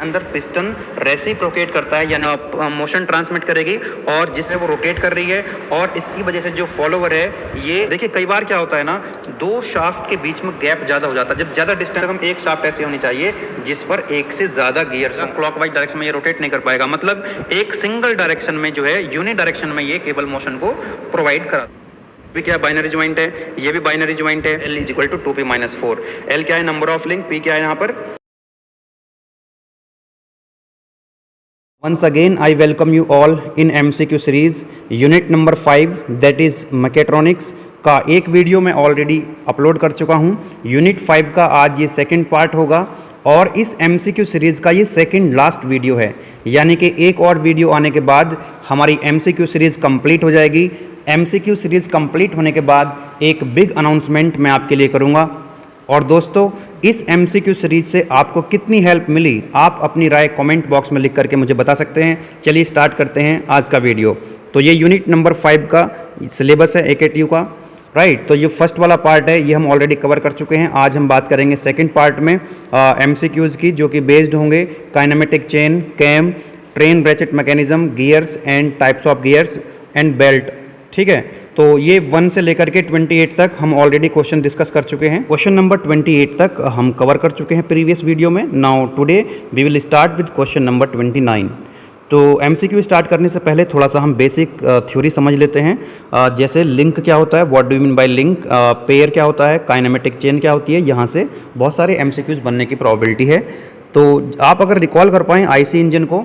अंदर piston reciprocate करता है, यानी मोशन ट्रांसमिट करेगी और जिससे वो रोटेट कर रही है, और इसकी वजह से जो फॉलोवर है, ये देखिए कई बार क्या होता है ना, दो शाफ्ट के बीच में गैप ज़्यादा हो जाता है। जब ज़्यादा डिस्टेंस, हम एक शाफ्ट ऐसी होनी चाहिए जिस पर एक से ज़्यादा गियर्स, क्लॉकवाइज डायरेक्शन में ये रोटेट नहीं कर पाएगा, मतलब एक सिंगल डायरेक्शन में जो है, यूनि डायरेक्शन में ये केबल मोशन को प्रोवाइड करा। भी क्या बाइनरी ज्वाइंट है, ये भी बाइनरी ज्वाइंट है। L is equal to 2p-4। L क्या है, नंबर ऑफ लिंक, P क्या है यहाँ पर। Once again I welcome you all in MCQ series unit number 5 that is mechatronics का एक वीडियो मैं ऑलरेडी अपलोड कर चुका हूँ। यूनिट 5 का आज ये सेकंड पार्ट होगा और इस MCQ सीरीज़ का ये सेकंड लास्ट वीडियो है, यानी कि एक और वीडियो आने के बाद हमारी MCQ सीरीज़ कंप्लीट हो जाएगी। MCQ सीरीज़ कंप्लीट होने के बाद एक बिग अनाउंसमेंट मैं आपके लिए करूँगा। और दोस्तों, इस MCQ सीरीज से आपको कितनी हेल्प मिली, आप अपनी राय कमेंट बॉक्स में लिख करके मुझे बता सकते हैं। चलिए स्टार्ट करते हैं आज का वीडियो। तो ये यूनिट नंबर 5 का सिलेबस है AKTU का, राइट। तो ये फर्स्ट वाला पार्ट है, ये हम ऑलरेडी कवर कर चुके हैं। आज हम बात करेंगे सेकंड पार्ट में MCQs की, जो कि बेस्ड होंगे kinematic chain, cam, train ratchet mechanism, gears and types of gears and belt. ठीक है, तो ये 1 से लेकर के 28 तक हम ऑलरेडी क्वेश्चन डिस्कस कर चुके हैं। क्वेश्चन नंबर 28 तक हम कवर कर चुके हैं प्रीवियस वीडियो में। Now today we will start with question number 29। तो MCQ स्टार्ट करने से पहले थोड़ा सा हम बेसिक थ्योरी समझ लेते हैं। जैसे लिंक क्या होता है, what do you mean by link, pair क्या होता है, काइनेमेटिक चेन क्या होती है, यहाँ से बहुत सारे MCQs बनने की प्रोबेबिलिटी है। तो आप अगर रिकॉल कर पाएँ IC इंजन को,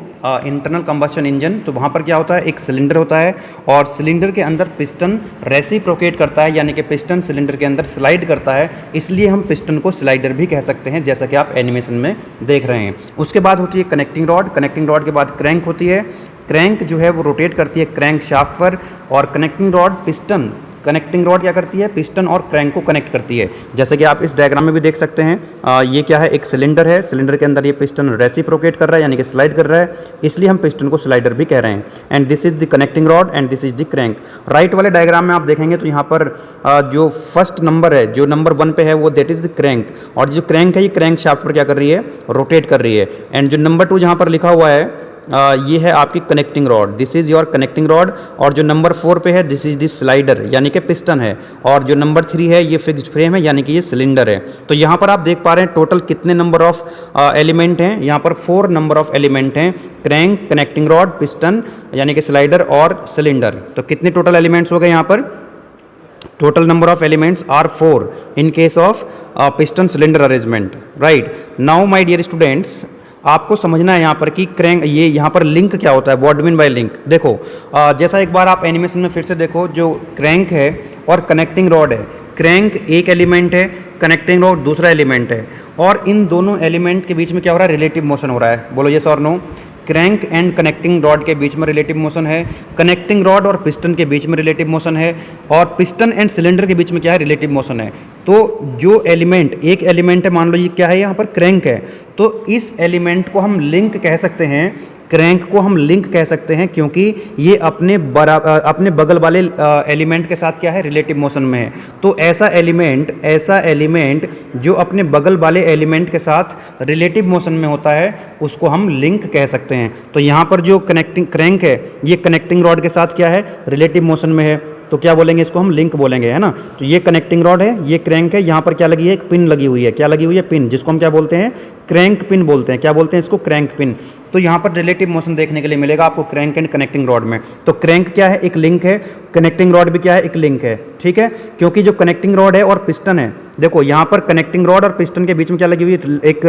इंटरनल कंबस्शन इंजन, तो वहाँ पर क्या होता है, एक सिलेंडर होता है और सिलेंडर के अंदर पिस्टन रेसिप्रोकेट करता है, यानी कि पिस्टन सिलेंडर के अंदर स्लाइड करता है, इसलिए हम पिस्टन को स्लाइडर भी कह सकते हैं, जैसा कि आप एनिमेशन में देख रहे हैं। उसके बाद होती है कनेक्टिंग रॉड, कनेक्टिंग रॉड के बाद क्रैंक होती है। क्रैंक जो है वो रोटेट करती है क्रैंक शाफ्ट पर, और connecting rod piston, connecting rod क्या करती है, पिस्टन और क्रैंक को कनेक्ट करती है। जैसे कि आप इस डायग्राम में भी देख सकते हैं, ये क्या है, एक सिलेंडर है, सिलेंडर के अंदर ये पिस्टन रेसिप्रोकेट कर रहा है, यानी कि स्लाइड कर रहा है, इसलिए हम पिस्टन को स्लाइडर भी कह रहे हैं। And this is the connecting rod and this is the crank. Right वाले डायग्राम में आप देखेंगे तो यहाँ पर जो फर्स्ट नंबर है, जो नंबर 1 पे है, वो दैट इज द क्रैंक, और जो क्रैंक है ये क्रैंक शाफ्ट पर क्या कर रही है, रोटेट कर रही है। एंड जो नंबर 2 जहाँ पर लिखा हुआ है, ये है आपकी connecting rod, this is your connecting rod, और जो नंबर 4 पे है दिस इज द स्लाइडर, यानी कि पिस्टन है, और जो नंबर 3 है ये फिक्स्ड फ्रेम है, यानी कि ये सिलेंडर है। तो यहाँ पर आप देख पा रहे हैं टोटल कितने नंबर ऑफ एलिमेंट हैं, यहाँ पर 4 नंबर ऑफ एलिमेंट हैं, क्रैंक, कनेक्टिंग रॉड, पिस्टन यानी कि स्लाइडर और सिलेंडर। तो कितने टोटल एलिमेंट्स हो गए यहाँ पर, total number of elements are 4 in case of piston cylinder arrangement, right. Now my dear students, आपको समझना है यहाँ पर कि क्रैंक, ये यहाँ पर लिंक क्या होता है, what do mean bye link. देखो जैसा एक बार आप एनिमेशन में फिर से देखो, जो क्रैंक है और कनेक्टिंग रॉड है, क्रैंक एक एलिमेंट है, कनेक्टिंग रॉड दूसरा एलिमेंट है, और इन दोनों एलिमेंट के बीच में क्या हो रहा है, रिलेटिव मोशन हो रहा है। बोलो यस और no. Crank and connecting rod के बीच में रिलेटिव मोशन है, कनेक्टिंग रॉड और पिस्टन के बीच में रिलेटिव मोशन है, और पिस्टन एंड सिलेंडर के बीच में क्या है, रिलेटिव मोशन है। तो जो एलिमेंट, एक एलिमेंट है, मान लो ये क्या है, यहाँ पर क्रैंक है, तो इस एलिमेंट को हम लिंक कह सकते हैं, क्रैंक को हम लिंक कह सकते हैं, क्योंकि ये अपने बगल वाले एलिमेंट के साथ क्या है, रिलेटिव मोशन में है। तो ऐसा एलिमेंट जो अपने बगल वाले एलिमेंट के साथ रिलेटिव मोशन में होता है, उसको हम लिंक कह सकते हैं। तो यहाँ पर जो कनेक्टिंग क्रैंक है, ये कनेक्टिंग रॉड के साथ क्या है, रिलेटिव मोशन में है, तो क्या बोलेंगे, इसको हम लिंक बोलेंगे, है ना। तो ये कनेक्टिंग रॉड है, ये क्रैंक है, यहाँ पर क्या लगी है, एक पिन लगी हुई है, क्या लगी हुई है, पिन, जिसको हम क्या बोलते हैं, क्रैंक पिन बोलते हैं। क्या बोलते हैं इसको, क्रैंक पिन। तो यहाँ पर रिलेटिव मोशन देखने के लिए मिलेगा आपको क्रैंक एंड कनेक्टिंग रॉड में। तो क्रैंक क्या है, एक लिंक है, कनेक्टिंग रॉड भी क्या है, एक लिंक है, ठीक है। क्योंकि जो कनेक्टिंग रॉड है और पिस्टन है, देखो यहाँ पर कनेक्टिंग रॉड और पिस्टन के बीच में क्या लगी हुई है, एक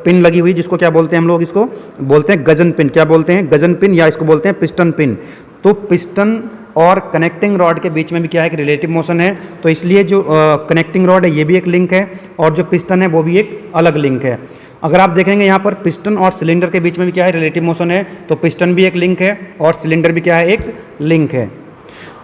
पिन लगी हुई, जिसको क्या बोलते हैं हम लोग, इसको बोलते हैं गजन पिन। क्या बोलते हैं, गजन पिन, या इसको बोलते हैं पिस्टन पिन। तो पिस्टन और कनेक्टिंग रॉड के बीच में भी क्या है, कि रिलेटिव मोशन है, तो इसलिए जो कनेक्टिंग रॉड है ये भी एक लिंक है, और जो पिस्टन है वो भी एक अलग लिंक है। अगर आप देखेंगे यहाँ पर पिस्टन और सिलेंडर के बीच में भी क्या है, रिलेटिव मोशन है, तो पिस्टन भी एक लिंक है और सिलेंडर भी क्या है, एक लिंक है।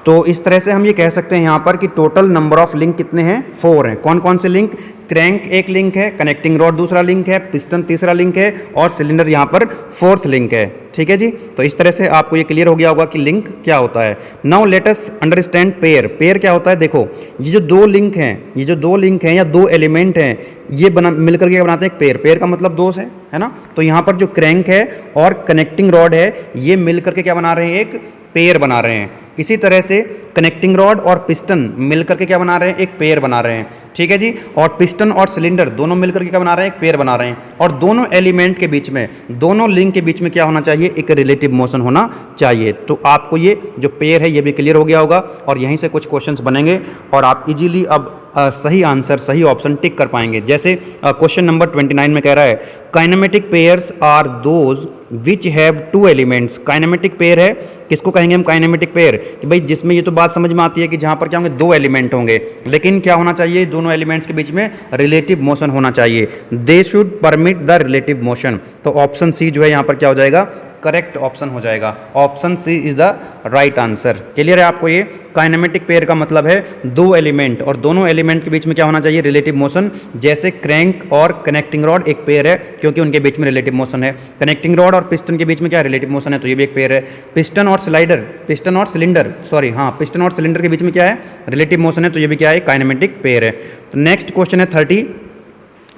तो इस तरह से हम ये कह सकते हैं यहाँ पर कि टोटल नंबर ऑफ लिंक कितने हैं, 4 हैं। कौन कौन से लिंक, क्रैंक एक लिंक है, कनेक्टिंग रॉड दूसरा लिंक है, पिस्टन तीसरा लिंक है और सिलेंडर यहाँ पर 4th लिंक है। ठीक है जी, तो इस तरह से आपको ये क्लियर हो गया होगा कि लिंक क्या होता है। Now let us understand pair. Pair क्या होता है, देखो ये जो दो लिंक हैं या दो एलिमेंट हैं, ये मिलकर के बनाते हैं एक पेयर। पेयर का मतलब दो है ना। तो यहाँ पर जो क्रैंक है और कनेक्टिंग रॉड है, ये मिलकर के क्या बना रहे हैं, एक पेयर बना रहे हैं। इसी तरह से कनेक्टिंग रॉड और पिस्टन मिलकर के क्या बना रहे हैं, एक पेयर बना रहे हैं। ठीक है जी, और पिस्टन और सिलेंडर दोनों मिलकर के क्या बना रहे हैं, एक पेयर बना रहे हैं। और दोनों एलिमेंट के बीच में, दोनों लिंक के बीच में क्या होना चाहिए, एक रिलेटिव मोशन होना चाहिए। तो आपको ये जो पेयर है ये भी क्लियर हो गया होगा और यहीं से कुछ क्वेश्चंस बनेंगे और आप इजीली अब सही आंसर, सही ऑप्शन टिक कर पाएंगे। जैसे क्वेश्चन नंबर 29 में कह रहा है kinematic pairs are those which have two elements. Kinematic pair है, किसको कहेंगे हम काइनेमेटिक पेयर, कि भाई जिसमें ये तो बात समझ में आती है कि जहाँ पर क्या होंगे, दो एलिमेंट होंगे, लेकिन क्या होना चाहिए, दोनों एलिमेंट्स के बीच में रिलेटिव मोशन होना चाहिए। They should permit the relative motion. तो ऑप्शन सी जो है यहाँ पर क्या हो जाएगा, करेक्ट ऑप्शन हो जाएगा। Option C is the right answer. Clear है आपको ये। काइनेमेटिक पेयर का मतलब है दो एलिमेंट और दोनों एलिमेंट के बीच में क्या होना चाहिए, रिलेटिव मोशन। जैसे क्रैंक और कनेक्टिंग रॉड एक पेयर है क्योंकि उनके बीच में रिलेटिव मोशन है। कनेक्टिंग रॉड और पिस्टन के बीच में क्या रिलेटिव मोशन है, तो ये भी एक पेयर है। पिस्टन और सिलेंडर के बीच में क्या है, रिलेटिव मोशन है, तो ये भी क्या है, काइनेमेटिक पेयर है। तो नेक्स्ट क्वेश्चन है 30।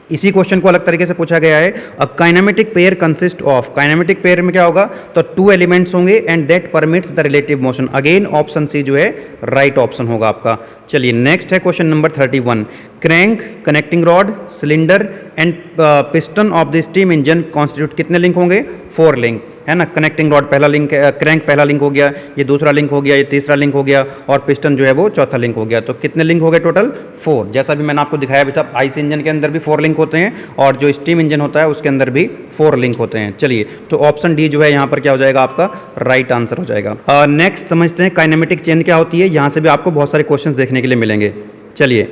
इसी क्वेश्चन को अलग तरीके से पूछा गया है। A kinematic pair consist of. Kinematic pair में क्या होगा, तो टू एलिमेंट्स होंगे and that permits the relative motion. Again option C जो है राइट ऑप्शन होगा आपका। चलिए नेक्स्ट है question number 31। Crank, connecting rod, cylinder and piston of the steam engine constitute. कितने लिंक होंगे, 4 लिंक है ना। कनेक्टिंग रॉड पहला लिंक, क्रैंक पहला लिंक हो गया, ये दूसरा लिंक हो गया, ये तीसरा लिंक हो गया और पिस्टन जो है वो चौथा लिंक हो गया। तो कितने लिंक हो गए टोटल, 4। जैसा भी मैंने आपको दिखाया अभी तक, आईसी इंजन के अंदर भी 4 लिंक होते हैं और जो स्टीम इंजन होता है उसके अंदर भी 4 लिंक होते हैं। चलिए, तो ऑप्शन डी जो है यहाँ पर क्या हो जाएगा, आपका राइट आंसर हो जाएगा। नेक्स्ट समझते हैं काइनेमेटिक चेन क्या होती है। यहाँ से भी आपको बहुत सारे क्वेश्चन देखने के लिए मिलेंगे। चलिए,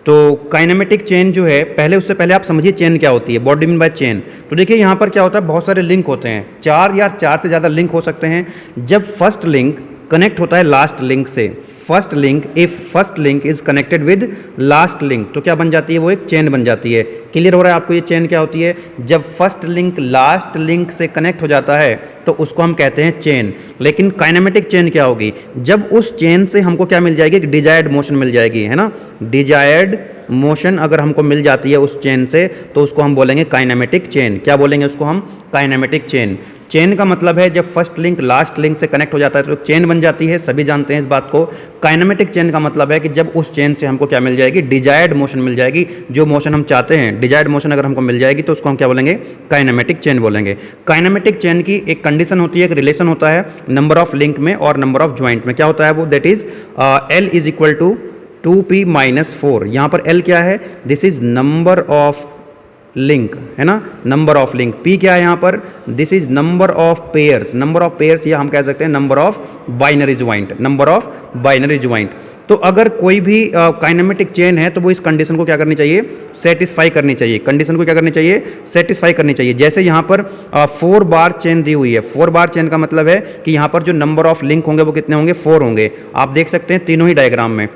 तो काइनेमेटिक चेन जो है, उससे पहले आप समझिए चेन क्या होती है, what do mean bye chain. तो देखिए यहाँ पर क्या होता है, बहुत सारे लिंक होते हैं, 4 या 4 से ज़्यादा लिंक हो सकते हैं। जब फर्स्ट लिंक कनेक्ट होता है लास्ट लिंक से, if first link is connected with last link, तो क्या बन जाती है, वो एक चेन बन जाती है। क्लियर हो रहा है आपको ये चेन क्या होती है। जब फर्स्ट लिंक लास्ट लिंक से कनेक्ट हो जाता है तो उसको हम कहते हैं चेन। लेकिन काइनेमेटिक चेन क्या होगी, जब उस चेन से हमको क्या मिल जाएगी, एक डिजायर्ड मोशन मिल जाएगी, है ना। डिजायर्ड मोशन अगर हमको मिल जाती है उस चेन से तो उसको हम बोलेंगे काइनेमेटिक चेन। क्या बोलेंगे उसको हम, काइनेमेटिक चेन। चेन का मतलब है जब फर्स्ट लिंक लास्ट लिंक से कनेक्ट हो जाता है तो चेन बन जाती है, सभी जानते हैं इस बात को। काइनेमेटिक चेन का मतलब है कि जब उस चेन से हमको क्या मिल जाएगी, डिजायर्ड मोशन मिल जाएगी, जो मोशन हम चाहते हैं, डिजायर्ड मोशन अगर हमको मिल जाएगी तो उसको हम क्या बोलेंगे, काइनेमेटिक चेन बोलेंगे। काइनेमेटिक चेन की एक कंडीशन होती है, एक रिलेशन होता है नंबर ऑफ लिंक में और नंबर ऑफ ज्वाइंट में। क्या होता है वो, that is L is equal to 2p-4। यहाँ पर L क्या है, this is number of link, है ना, नंबर ऑफ लिंक। P क्या है यहाँ पर, this is number of pairs. Number of pairs या हम कह सकते हैं number of binary joint, number of binary joint. तो अगर कोई भी काइनेमेटिक चेन है तो वो इस कंडीशन को क्या करनी चाहिए, सेटिस्फाई करनी चाहिए। कंडीशन को क्या करनी चाहिए, सेटिस्फाई करनी चाहिए। जैसे यहाँ पर 4 बार चेन दी हुई है। 4 बार चेन का मतलब है कि यहाँ पर जो नंबर ऑफ लिंक होंगे वो कितने होंगे, 4 होंगे। आप देख सकते हैं तीनों ही डायग्राम में,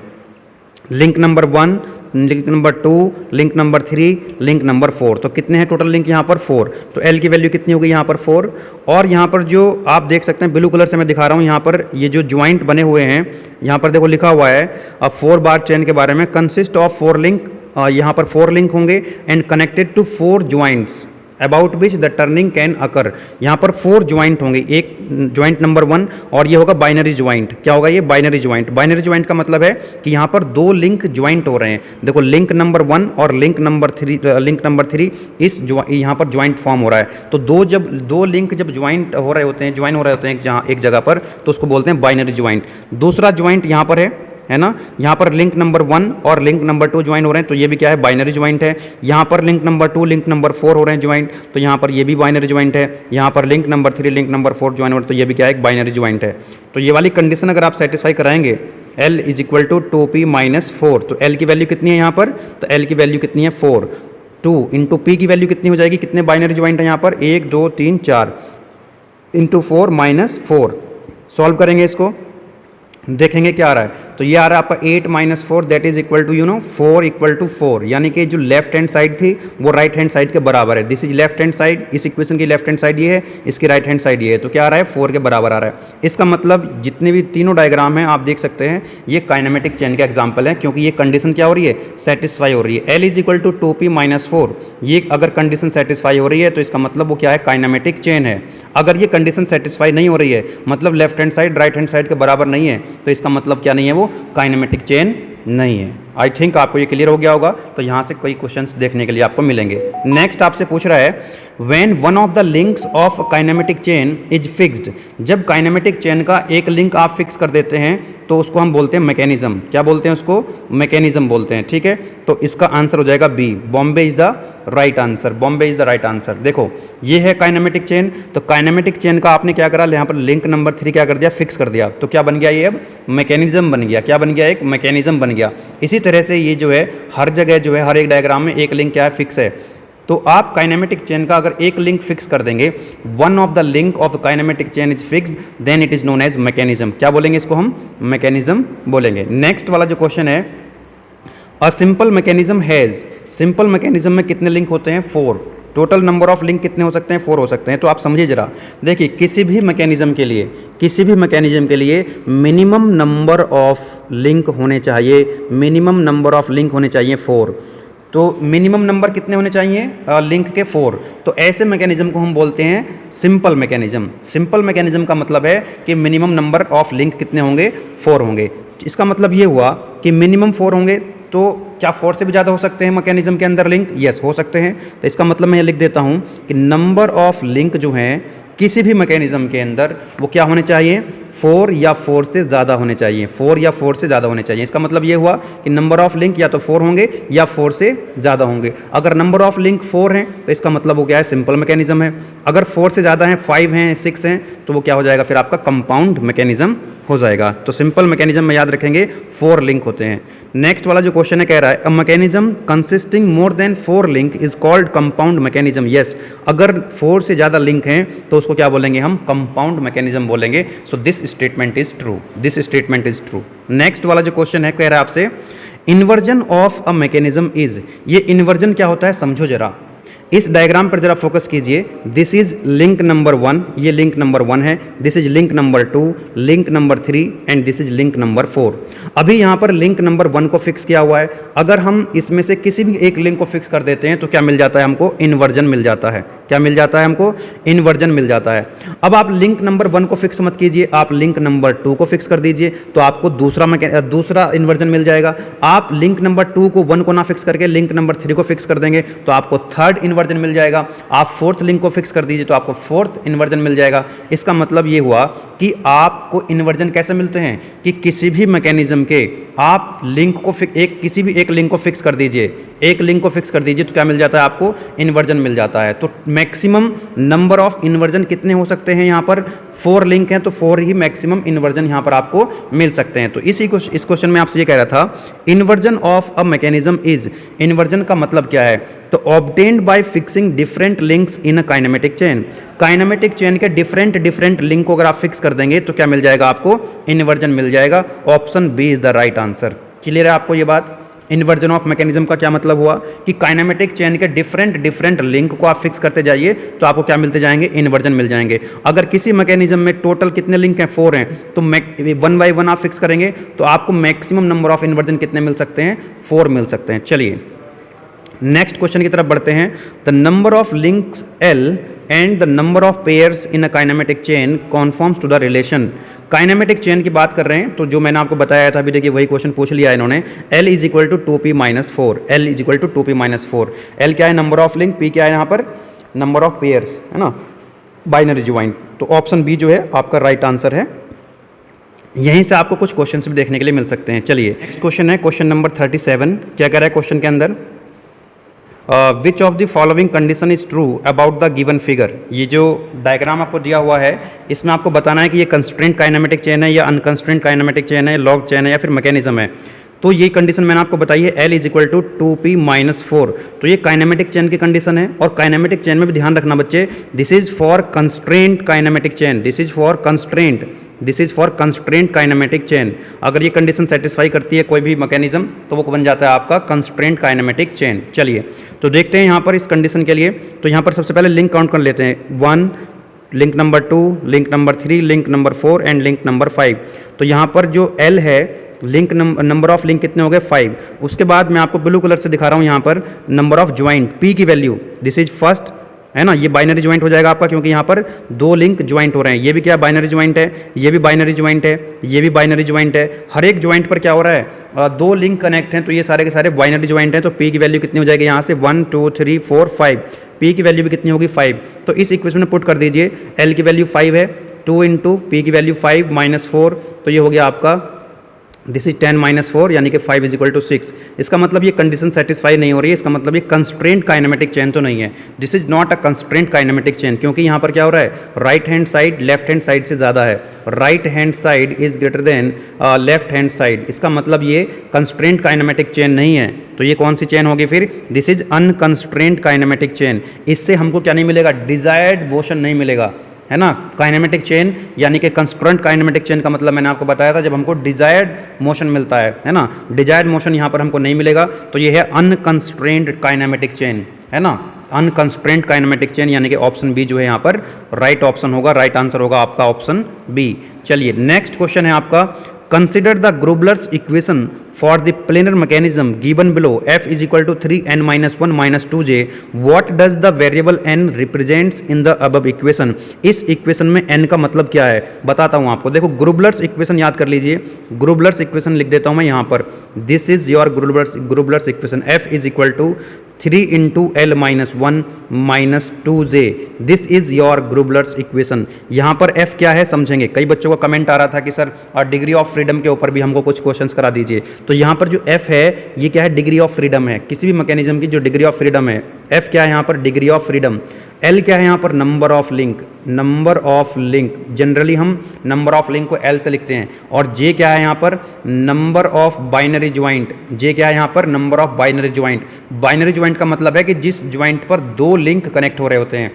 link number 1, link number 2, link number 3, link number 4। तो कितने हैं टोटल लिंक यहाँ पर, 4। तो L की वैल्यू कितनी होगी यहाँ पर, 4। और यहाँ पर जो आप देख सकते हैं ब्लू कलर से मैं दिखा रहा हूँ, यहाँ पर ये जो ज्वाइंट बने हुए हैं, यहाँ पर देखो लिखा हुआ है 4 बार चेन के बारे में, कंसिस्ट ऑफ 4 लिंक। यहाँ पर 4 लिंक होंगे and connected to 4 joints about which the turning can occur. यहाँ पर 4 ज्वाइंट होंगे, एक ज्वाइंट नंबर 1 और ये होगा बाइनरी ज्वाइंट। क्या होगा ये, बाइनरी ज्वाइंट। बाइनरी ज्वाइंट का मतलब है कि यहाँ पर 2 लिंक ज्वाइंट हो रहे हैं। देखो लिंक नंबर 1 और लिंक नंबर 3 इस यहाँ पर ज्वाइंट फॉर्म हो रहा है। तो दो लिंक जब ज्वाइंट हो रहे होते हैं एक जगह पर, तो उसको बोलते हैं बाइनरी ज्वाइंट। दूसरा ज्वाइंट यहाँ पर है ना, यहाँ पर लिंक नंबर 1 और लिंक नंबर 2 ज्वाइन हो रहे हैं, तो ये भी क्या है, बाइनरी ज्वाइंट है। यहाँ पर लिंक नंबर 2 लिंक नंबर 4 हो रहे हैं ज्वाइंट, तो यहाँ पर ये भी बाइनरी ज्वाइंट है। यहाँ पर link number 3 link number 4 join हो रहे हैं, तो ये भी क्या है, एक बाइनरी ज्वाइंट है। तो ये वाली कंडीशन अगर आप सेटिस्फाई कराएंगे, L is equal to 2p-4, तो L की वैल्यू कितनी है यहाँ पर, तो L की वैल्यू कितनी है 4। 2 इंटू P की वैल्यू कितनी हो जाएगी, कितने बाइनरी ज्वाइंट है यहाँ पर, 1 2 3 4 इंटू 4 -4। सॉल्व करेंगे इसको, देखेंगे क्या आ रहा है। तो ये आ रहा है आपका 8 - 4 that is equal to 4 equal to 4, यानी कि जो लेफ्ट हैंड साइड थी वो राइट हैंड साइड के बराबर है। This is left hand side, इस इक्वेशन की लेफ्ट हैंड साइड ये है, इसकी राइट हैंड साइड ये है, तो क्या आ रहा है 4 के बराबर आ रहा है। इसका मतलब जितने भी तीनों डायग्राम हैं आप देख सकते हैं ये काइनेमेटिक चेन का एग्जाम्पल है, क्योंकि ये कंडीशन क्या हो रही है, सेटिस्फाई हो रही है। L is equal to 2p - 4, ये अगर कंडीशन सेटिस्फाई हो रही है तो इसका मतलब वो क्या है, काइनेमेटिक चेन है। अगर ये कंडीशन सेटिस्फाई नहीं हो रही है, मतलब left hand side right hand side के बराबर नहीं है, तो इसका मतलब क्या नहीं है, वो काइनेमेटिक चेन नहीं है। आई थिंक आपको ये क्लियर हो गया होगा। तो यहाँ से कई क्वेश्चंस देखने के लिए आपको मिलेंगे। नेक्स्ट आपसे पूछ रहा है when one of the links of kinematic chain is fixed, जब काइनेमेटिक चेन का एक लिंक आप फिक्स कर देते हैं तो उसको हम बोलते हैं मैकेनिज्म। क्या बोलते हैं उसको, मैकेनिज्म बोलते हैं, ठीक है। तो इसका आंसर हो जाएगा B, Bombay is the right answer, Bombay is the right answer. देखो ये है काइनेमेटिक चेन, तो काइनेमेटिक चेन का आपने क्या करा, यहाँ पर लिंक नंबर 3 क्या कर दिया, फिक्स कर दिया, तो क्या बन गया ये, अब मैकेनिज्म बन गया। क्या बन गया, एक मैकेनिज्म बन गया। इसी तरह से ये जो है हर जगह जो है हर एक डायग्राम में एक लिंक क्या है, फिक्स है। तो आप काइनेमेटिक चेन का अगर एक लिंक फिक्स कर देंगे, one of the link of kinematic chain is fixed, then it is known as mechanism. क्या बोलेंगे इसको हम, मैकेनिज्म बोलेंगे। नेक्स्ट वाला जो क्वेश्चन है, a simple mechanism has, simple mechanism में कितने लिंक होते हैं, 4। टोटल नंबर ऑफ लिंक कितने हो सकते हैं, 4 हो सकते हैं। तो आप समझिए जरा, देखिए किसी भी मैकेनिज्म के लिए, किसी भी मैकेनिज्म के लिए मिनिमम नंबर ऑफ लिंक होने चाहिए, मिनिमम नंबर ऑफ लिंक होने चाहिए 4। तो मिनिमम नंबर कितने होने चाहिए लिंक के, 4। तो ऐसे मैकेनिज्म को हम बोलते हैं सिंपल मैकेनिज्म। सिंपल मैकेनिज्म का मतलब है कि मिनिमम नंबर ऑफ लिंक कितने होंगे, 4 होंगे। इसका मतलब ये हुआ कि मिनिमम 4 होंगे, तो क्या 4 से भी ज़्यादा हो सकते हैं मैकेनिज्म के अंदर लिंक, यस हो सकते हैं। तो इसका मतलब मैं ये लिख देता हूँ कि नंबर ऑफ लिंक जो हैं किसी भी मैकेनिज्म के अंदर वो क्या होने चाहिए, 4 या 4 से ज़्यादा होने चाहिए, 4 या 4 से ज़्यादा होने चाहिए। इसका मतलब ये हुआ कि नंबर ऑफ लिंक या तो 4 होंगे या 4 से ज़्यादा होंगे। अगर नंबर ऑफ लिंक 4 हैं तो इसका मतलब वो क्या है, सिंपल मैकेनिज्म है। अगर 4 से ज़्यादा हैं, 5 हैं, 6 हैं, तो वो क्या हो जाएगा, फिर आपका कंपाउंड मैकेनिज्म हो जाएगा। तो सिंपल मैकेनिज्म में याद रखेंगे 4 लिंक होते हैं। नेक्स्ट वाला जो क्वेश्चन है कह रहा है a mechanism consisting more than 4 link is called compound mechanism. Yes, अगर 4 से ज़्यादा लिंक हैं तो उसको क्या बोलेंगे हम, कंपाउंड मैकेनिज्म बोलेंगे। So this statement is true, this statement is true. Next वाला जो क्वेश्चन है कह रहा है आपसे inversion of a mechanism is, ये इन्वर्जन क्या होता है समझो जरा। इस डायग्राम पर जरा फोकस कीजिए। दिस इज लिंक नंबर 1, ये लिंक नंबर 1 है, this is link number 2, link number 3 and this is link number 4। अभी यहाँ पर लिंक नंबर 1 को फिक्स किया हुआ है। अगर हम इसमें से किसी भी एक लिंक को फिक्स कर देते हैं तो क्या मिल जाता है हमको, इन्वर्जन मिल जाता है। क्या मिल जाता है हमको, इन्वर्जन मिल जाता है। अब आप लिंक नंबर 1 को फिक्स मत कीजिए, आप लिंक नंबर 2 को फिक्स कर दीजिए, तो आपको दूसरा इन्वर्जन मिल जाएगा। आप लिंक नंबर 2 को 1 को ना फिक्स करके लिंक नंबर 3 को फिक्स कर देंगे तो आपको थर्ड इन्वर्जन मिल जाएगा। आप फोर्थ लिंक को फिक्स कर दीजिए तो आपको फोर्थ इन्वर्जन मिल जाएगा। इसका मतलब ये हुआ कि आपको इन्वर्जन कैसे मिलते हैं कि किसी भी मैकेनिज्म के आप लिंक को किसी भी एक लिंक को फिक्स कर दीजिए, एक लिंक को फिक्स कर दीजिए तो क्या मिल जाता है आपको, इन्वर्जन मिल जाता है। तो मैक्सिमम नंबर ऑफ इन्वर्जन कितने हो सकते हैं, यहाँ पर 4 लिंक हैं तो 4 ही मैक्सिमम इन्वर्जन यहाँ पर आपको मिल सकते हैं। तो इस क्वेश्चन में आपसे ये कह रहा था inversion of a mechanism is, inversion का मतलब क्या है, तो obtained by fixing different links in a kinematic chain. Kinematic chain के डिफरेंट लिंक को अगर आप फिक्स कर देंगे तो क्या मिल जाएगा आपको, इन्वर्जन मिल जाएगा। Option B is the right answer. Clear है आपको ये बात। इन्वर्जन ऑफ मैकेनिज्म का क्या मतलब हुआ कि काइनेमेटिक चेन के डिफरेंट लिंक को आप फिक्स करते जाइए तो आपको क्या मिलते जाएंगे, इन्वर्जन मिल जाएंगे। अगर किसी मैकेनिज्म में टोटल कितने लिंक हैं, 4 हैं, तो 1 बाय 1 आप फिक्स करेंगे तो आपको मैक्सिमम नंबर ऑफ इन्वर्जन कितने मिल सकते हैं, 4 मिल सकते हैं। चलिए नेक्स्ट क्वेश्चन की तरफ बढ़ते हैं। The number of links L and the number of pairs in a kinematic chain conforms to the relation. Kinematic chain की बात कर रहे हैं तो जो मैंने आपको बताया था अभी, देखिए वही क्वेश्चन पूछ लिया इन्होंने। L is equal to 2p - 4, L is equal to 2p - 4। L क्या है, नंबर ऑफ लिंक, P क्या है यहाँ पर, नंबर ऑफ पेयर्स, है ना, बाइनरी ज्वाइन। तो ऑप्शन बी जो है आपका राइट आंसर है। यहीं से आपको कुछ क्वेश्चन भी देखने के लिए मिल सकते हैं। चलिए नेक्स्ट क्वेश्चन है क्वेश्चन नंबर 37। क्या कह रहा है क्वेश्चन के अंदर, विच of the following condition is true about the given figure. ये जो डायग्राम आपको दिया हुआ है इसमें आपको बताना है कि ये कंस्ट्रेंट काइनेमेटिक चेन है या अनकंस्ट्रेंट काइनेमेटिक चेन है, लॉग चेन है या फिर मैकेनिज्म है। तो ये कंडीशन मैंने आपको बताई है, L is equal to 2p - 4। तो ये काइनेमेटिक चेन की कंडीशन है। और काइनेमेटिक चेन में भी ध्यान रखना बच्चे, this is for constraint kinematic chain, this is for constraint this is for constraint kinematic chain. अगर ये कंडीशन सेटिस्फाई करती है कोई भी मैकेनिज्म तो वो बन जाता है आपका कंस्ट्रेंट काइनेमेटिक चेन। चलिए तो देखते हैं यहाँ पर इस कंडीशन के लिए। तो यहाँ पर सबसे पहले लिंक काउंट कर लेते हैं, 1, link number 2, link number 3, link number 4 and link number 5। तो यहाँ पर जो L है, लिंक नंबर ऑफ लिंक कितने हो गए 5। उसके बाद मैं आपको ब्लू कलर से दिखा रहा हूँ यहाँ पर नंबर ऑफ ज्वाइंट, P की वैल्यू, दिस इज फर्स्ट, है ना, ये बाइनरी ज्वाइंट हो जाएगा आपका क्योंकि यहाँ पर 2 लिंक ज्वाइंट हो रहे हैं। ये भी क्या बाइनरी ज्वाइंट है, ये भी बाइनरी ज्वाइंट है, ये भी बाइनरी ज्वाइंट है। हर एक ज्वाइंट पर क्या हो रहा है, 2 लिंक कनेक्ट हैं, तो ये सारे के सारे बाइनरी ज्वाइंट हैं। तो P की वैल्यू कितनी हो जाएगी यहाँ से 1 2 3 4 5, P की वैल्यू भी कितनी होगी 5। तो इस इक्वेशन में पुट कर दीजिए, L की वैल्यू 5 है, 2 इंटू P की वैल्यू 5 माइनस 4, तो ये हो गया आपका दिस इज 10 माइनस 4 यानी कि 5 इज इक्वल टू 6। इसका मतलब ये कंडीशन सेटिस्फाई नहीं हो रही है, इसका मतलब ये कंस्ट्रेंट काइनेमेटिक चेन तो नहीं है। This is not a constraint kinematic chain क्योंकि यहाँ पर क्या हो रहा है, right hand side left hand side से ज़्यादा है, right hand side is greater then left hand side. इसका मतलब ये कंस्ट्रेंट काइनेमेटिक चेन नहीं है। तो ये कौन सी चेन होगी फिर, this is unconstrained kinematic chain. इससे हमको क्या नहीं मिलेगा, डिजायर्ड मोशन नहीं मिलेगा, है ना। काइनेमेटिक चेन यानी कि कंस्ट्रेंट काइनेमेटिक चेन का मतलब मैंने आपको बताया था जब हमको डिजायर्ड मोशन मिलता है ना। डिजायर्ड मोशन यहाँ पर हमको नहीं मिलेगा, तो ये है अनकंस्ट्रेंट काइनेमेटिक चेन, है ना, अनकंस्ट्रेंट काइनेमेटिक चेन, यानी कि ऑप्शन बी जो है यहाँ पर राइट ऑप्शन होगा, राइट आंसर होगा आपका ऑप्शन बी। चलिए नेक्स्ट क्वेश्चन है आपका, consider the Grubler's equation for the planar mechanism given below, f is equal to 3n minus 1 minus 2j, what does the variable n represents in the above equation। इस equation में n का मतलब क्या है बताता हूँ आपको। देखो ग्रुबलर्स इक्वेशन याद कर लीजिए, ग्रुबलर्स इक्वेशन लिख देता हूँ मैं यहाँ पर, this is your Grubler's equation, f is equal to 3 into L minus 1 minus 2j, this is your Grubler's equation. यहाँ पर f क्या है समझेंगे। कई बच्चों का कमेंट आ रहा था कि सर डिग्री ऑफ फ्रीडम के ऊपर भी हमको कुछ क्वेश्चंस करा दीजिए। तो यहाँ पर जो f है ये क्या है, डिग्री ऑफ फ्रीडम है, किसी भी मैकेनिज्म की जो डिग्री ऑफ फ्रीडम है। f क्या है यहाँ पर, डिग्री ऑफ फ्रीडम। L क्या है यहाँ पर, number of link, number of link, generally हम नंबर ऑफ लिंक को L से लिखते हैं। और J क्या है यहाँ पर, number of binary joint, J क्या है यहाँ पर, number of binary joint. Binary joint का मतलब है कि जिस ज्वाइंट पर 2 लिंक कनेक्ट हो रहे होते हैं,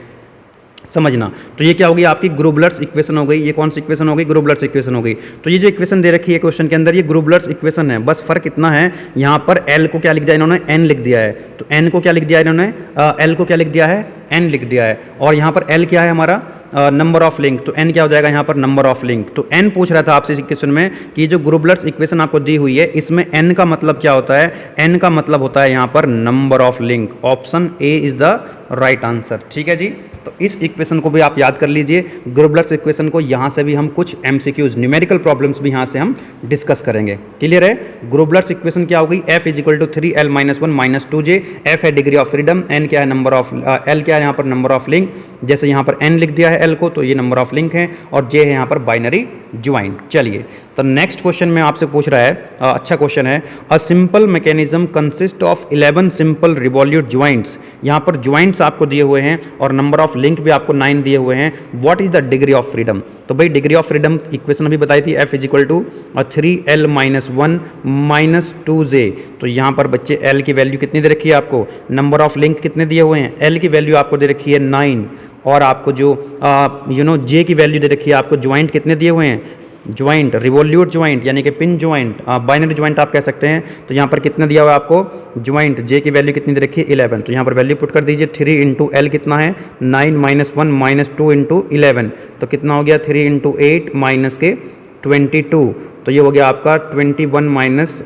समझना। तो ये क्या होगी आपकी ग्रुबलर्स इक्वेशन हो गई। ये कौन सी इक्वेशन हो गई, ग्रुबलर्स इक्वेशन हो गई। तो ये जो इक्वेशन दे रखी है क्वेश्चन के अंदर, ये ग्रुबलर्स इक्वेशन है। बस फर्क इतना है, यहाँ पर L को क्या लिख दिया इन्होंने, n लिख दिया है। तो n को क्या लिख दिया इन्होंने, L को क्या लिख दिया है, n लिख दिया है। और यहाँ पर L क्या है हमारा, नंबर ऑफ लिंक, तो n क्या हो जाएगा यहाँ पर, नंबर ऑफ लिंक। तो n पूछ रहा था आपसे इस इक्वेशन में कि जो ग्रुबलर्स इक्वेशन आपको दी हुई है इसमें n का मतलब क्या होता है, n का मतलब होता है यहाँ पर number of link. Option A is the right answer. ठीक है जी, तो इस इक्वेशन को भी आप याद कर लीजिए। ग्रुबलर्स इक्वेशन को यहाँ से भी हम कुछ MCQs न्यूमेरिकल प्रॉब्लम्स भी यहाँ से हम डिस्कस करेंगे। क्लियर है। ग्रुबलर्स इक्वेशन क्या हो गई, f is equal to 3L minus 1 minus 2j, f है डिग्री ऑफ फ्रीडम, n क्या है नंबर ऑफ, L क्या है यहाँ पर नंबर ऑफ लिंक। जैसे यहाँ पर n लिख दिया है L को, तो ये नंबर ऑफ लिंक है, और j है यहाँ पर बाइनरी ज्वाइंट। चलिए तो नेक्स्ट क्वेश्चन में आपसे पूछ रहा है, अच्छा क्वेश्चन है, a simple mechanism consist of 11 simple revolute joints. यहाँ पर ज्वाइंट्स आपको दिए हुए हैं और नंबर ऑफ लिंक भी आपको 9 दिए हुए हैं। What is the degree of freedom. तो भाई डिग्री ऑफ फ्रीडम इक्वेशन अभी बताई थी, f is equal to 3L minus 1 minus 2j। तो यहाँ पर बच्चे L की वैल्यू कितनी दे रखी है आपको, नंबर ऑफ लिंक कितने दिए हुए हैं, L की वैल्यू आपको दे रखी है 9, और आपको जो J की वैल्यू दे रखी है आपको, ज्वाइंट कितने दिए हुए हैं, ज्वाइंट रिवॉल्यूट ज्वाइंट यानी कि पिन ज्वाइंट, बाइनरी ज्वाइंट आप कह सकते हैं। तो यहाँ पर कितना दिया हुआ है आपको, ज्वाइंट J की वैल्यू कितनी दे रखी है 11। तो यहाँ पर वैल्यू पुट कर दीजिए, 3 इंटू L कितना है 9 माइनस 1 माइनस 2 इंटू 11, तो कितना हो गया 3 इंटू 8 माइनस के 22। तो ये हो गया आपका 21 minus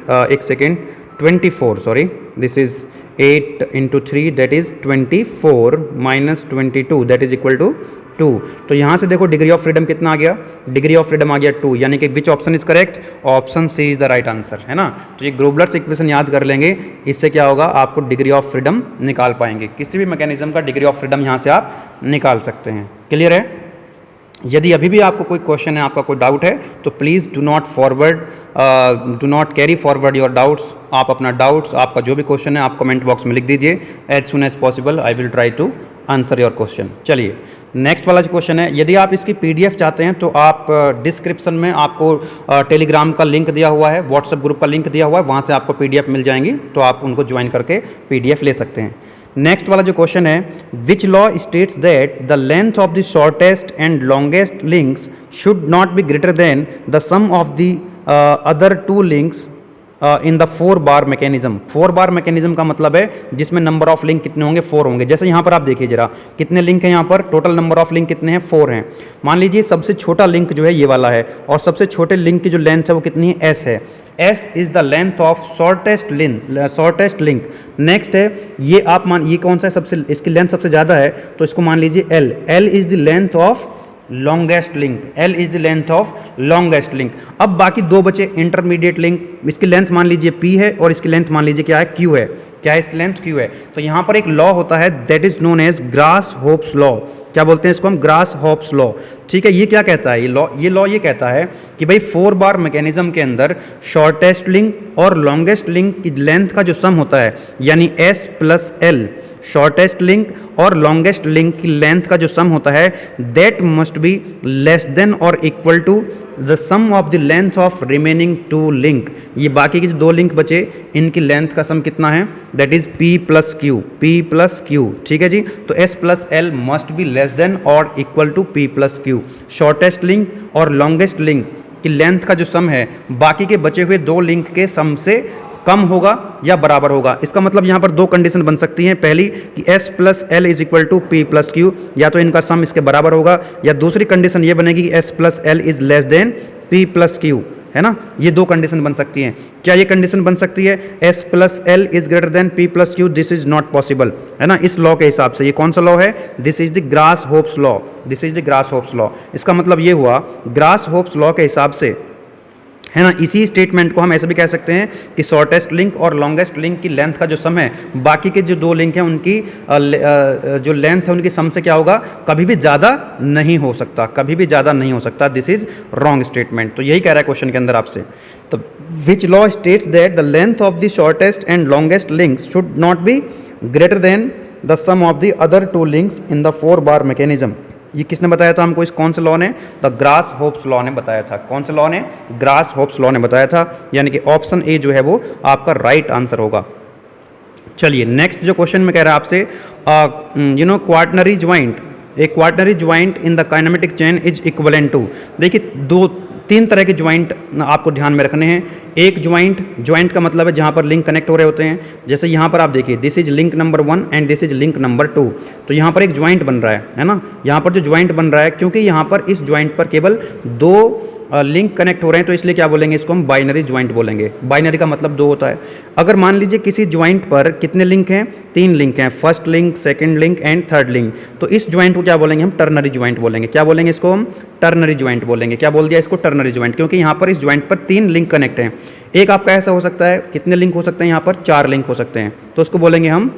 24, sorry, this is 8 into 3 that is 24 minus 22 that is equal to 2। तो यहाँ से देखो डिग्री ऑफ फ्रीडम कितना आ गया, डिग्री ऑफ फ्रीडम आ गया 2, यानी कि which option is correct, option C is the right answer, है ना। तो ये ग्रुबलर्स इक्वेशन याद कर लेंगे, इससे क्या होगा आपको डिग्री ऑफ फ्रीडम निकाल पाएंगे। किसी भी मैकेनिज्म का डिग्री ऑफ फ्रीडम यहाँ से आप निकाल सकते हैं। क्लियर है। यदि अभी भी आपको कोई क्वेश्चन है, आपका कोई डाउट है, तो please do not carry forward your doubts. आप अपना डाउट्स, आपका जो भी क्वेश्चन है आप कमेंट बॉक्स में लिख दीजिए। As soon as possible I will try to answer your question. चलिए नेक्स्ट वाला जो क्वेश्चन है, यदि आप इसकी PDF चाहते हैं तो आप डिस्क्रिप्शन में आपको टेलीग्राम का लिंक दिया हुआ है, व्हाट्सएप ग्रुप का लिंक दिया हुआ है, वहाँ से आपको PDF मिल जाएंगी, तो आप उनको ज्वाइन करके PDF ले सकते हैं। नेक्स्ट वाला जो क्वेश्चन है, which law states that the length of the shortest and longest links should not be greater than the sum of the other two links in the 4 bar mechanism. 4 bar mechanism का मतलब है जिसमें number of link कितने होंगे, 4 होंगे। जैसे यहाँ पर आप देखिए जरा कितने लिंक हैं, यहाँ पर टोटल नंबर ऑफ लिंक कितने हैं, 4 हैं। मान लीजिए सबसे छोटा लिंक जो है ये वाला है और सबसे छोटे लिंक की जो लेंथ है वो कितनी है, s है। s is the length of shortest link. Next है ये आप ये कौन सा है, सबसे इसकी लेंथ सबसे ज़्यादा है तो इसको मान लीजिए l is the length of longest link, l is the length of longest link. अब बाकी दो बचे इंटरमीडिएट लिंक, इसकी लेंथ मान लीजिए p है और इसकी लेंथ मान लीजिए क्या है, q है। क्या है इसकी लेंथ, q है। तो यहाँ पर एक लॉ होता है that is known as Grashof's law. क्या बोलते हैं इसको हम, ग्रास होप्स लॉ। ठीक है, ये क्या कहता है, ये लॉ ये कहता है कि भाई 4 बार मैकेनिज्म के अंदर शॉर्टेस्ट लिंक और लॉन्गेस्ट लिंक की लेंथ का जो सम होता है यानी s plus l, shortest link और लॉन्गेस्ट लिंक की लेंथ का जो सम होता है that must be less than और equal to the sum of the length of remaining 2 link. ये बाकी के जो 2 लिंक बचे इनकी लेंथ का सम कितना है, that is p plus Q. ठीक है जी, तो s plus l must be less than और equal to p plus Q. Shortest link और लॉन्गेस्ट लिंक की लेंथ का जो सम है बाकी के बचे हुए 2 लिंक के सम से कम होगा या बराबर होगा। इसका मतलब यहाँ पर 2 कंडीशन बन सकती हैं, पहली कि s plus l is equal to p plus Q, या तो इनका सम इसके बराबर होगा, या दूसरी कंडीशन ये बनेगी कि s plus l is less than p plus Q, है ना। ये 2 कंडीशन बन सकती हैं। क्या ये कंडीशन बन सकती है s plus l is greater then p plus Q, this is not possible, है ना। इस लॉ के हिसाब से ये कौन सा लॉ है, this is the grass hopes law, this is the grass hopes law. इसका मतलब ये हुआ ग्रास होप्स लॉ के हिसाब से, है ना। इसी स्टेटमेंट को हम ऐसे भी कह सकते हैं कि शॉर्टेस्ट लिंक और लॉन्गेस्ट लिंक की लेंथ का जो सम है बाकी के जो 2 लिंक हैं उनकी जो लेंथ है उनकी सम से क्या होगा, कभी भी ज़्यादा नहीं हो सकता, कभी भी ज़्यादा नहीं हो सकता। This is wrong statement. तो यही कह रहा है क्वेश्चन के अंदर आपसे। तो which law states that the length of the shortest and longest links should not be greater than the sum of the other 2 links in the 4 bar mechanism. ये किसने बताया था हमको, इस कौन से लॉ ने, द ग्रास होप्स लॉ ने बताया था। कौन से लॉ ने, ग्रास होप्स लॉ ने बताया था, यानी कि ऑप्शन ए जो है वो आपका राइट आंसर होगा। चलिए नेक्स्ट जो क्वेश्चन में कह रहा है आपसे, quaternary joint, a quaternary joint in the kinematic chain is equivalent to. देखिए 3 तरह के ज्वाइंट आपको ध्यान में रखने हैं। एक ज्वाइंट का मतलब है जहाँ पर लिंक कनेक्ट हो रहे होते हैं। जैसे यहाँ पर आप देखिए this is link number 1 and this is link number 2। तो यहाँ पर एक ज्वाइंट बन रहा है ना। यहाँ पर जो ज्वाइंट बन रहा है क्योंकि यहाँ पर इस ज्वाइंट पर केवल 2 लिंक कनेक्ट हो रहे हैं तो इसलिए क्या बोलेंगे, इसको हम बाइनरी ज्वाइंट बोलेंगे। बाइनरी का मतलब 2 होता है। अगर मान लीजिए किसी ज्वाइंट पर कितने लिंक हैं, 3 लिंक हैं, first link, second link and third link, तो इस ज्वाइंट को क्या बोलेंगे हम, टर्नरी ज्वाइंट बोलेंगे। क्या बोलेंगे इसको हम, टर्नरी ज्वाइंट बोलेंगे। क्या बोल दिया इसको, टर्नरी ज्वाइंट, क्योंकि यहाँ पर इस ज्वाइंट पर 3 लिंक कनेक्ट हैं। एक आपका ऐसा हो सकता है, कितने लिंक हो सकते हैं यहाँ पर, 4 लिंक हो सकते हैं, तो उसको बोलेंगे हम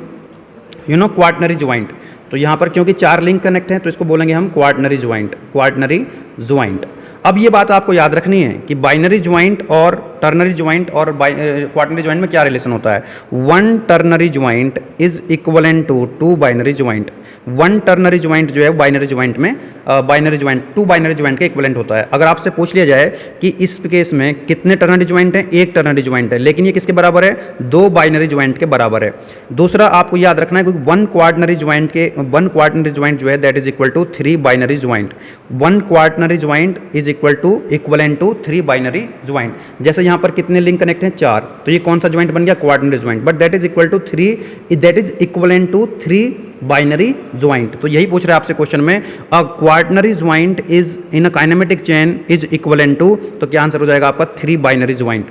क्वार्टनरी ज्वाइंट। तो यहाँ पर क्योंकि 4 लिंक कनेक्ट हैं तो इसको बोलेंगे हम क्वार्टनरी ज्वाइंट। अब ये बात आपको याद रखनी है कि बाइनरी ज्वाइंट और टर्नरी ज्वाइंट और क्वार्टनरी ज्वाइंट में क्या रिलेशन होता है। 1 ternary joint is equivalent to 2 binary joint. 1 ternary joint जो है बाइनरी ज्वाइंट में 2 बाइनरी ज्वाइंट के इक्विवेलेंट होता है। अगर आपसे पूछ लिया जाए कि इस केस में कितने टर्नरी ज्वाइंट हैं, 1 टर्नरी ज्वाइंट है, लेकिन ये किसके बराबर है, 2 बाइनरी ज्वाइंट के बराबर है। दूसरा आपको याद रखना है क्योंकि 1 क्वार्टनरी ज्वाइंट जो है that is equal to 3 binary joint. 1 quaternary joint is equivalent to 3 binary joint. जैसे यहाँ पर कितने लिंक कनेक्ट हैं, 4, तो ये कौन सा ज्वाइंट बन गया, quaternary joint, but that is equal to 3, that is equivalent to 3 binary joint. तो यही पूछ रहे हैं आपसे क्वेश्चन में, a quaternary joint is in a kinematic chain is equivalent to, तो क्या आंसर हो जाएगा आपका 3 binary joint.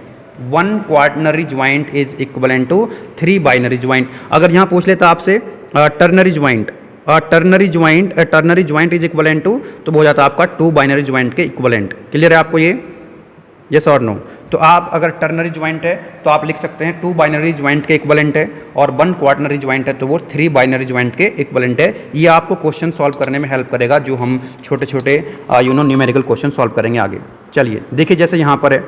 1 quaternary joint is equivalent to 3 binary joint. अगर यहाँ पूछ लेता आपसे ternary joint is equivalent to, तो हो जाता आपका 2 बाइनरी ज्वाइंट के इक्विवेलेंट। क्लियर है आपको ये, यस और नो। तो आप अगर टर्नरी ज्वाइंट है तो आप लिख सकते हैं 2 बाइनरी ज्वाइंट के इक्विवेलेंट है, और 1 क्वार्टनरी ज्वाइंट है तो वो 3 बाइनरी ज्वाइंट के इक्विवेलेंट है। ये आपको क्वेश्चन सॉल्व करने में हेल्प करेगा, जो हम छोटे छोटे न्यूमेरिकल क्वेश्चन सॉल्व करेंगे आगे। चलिए देखिए जैसे यहाँ पर है,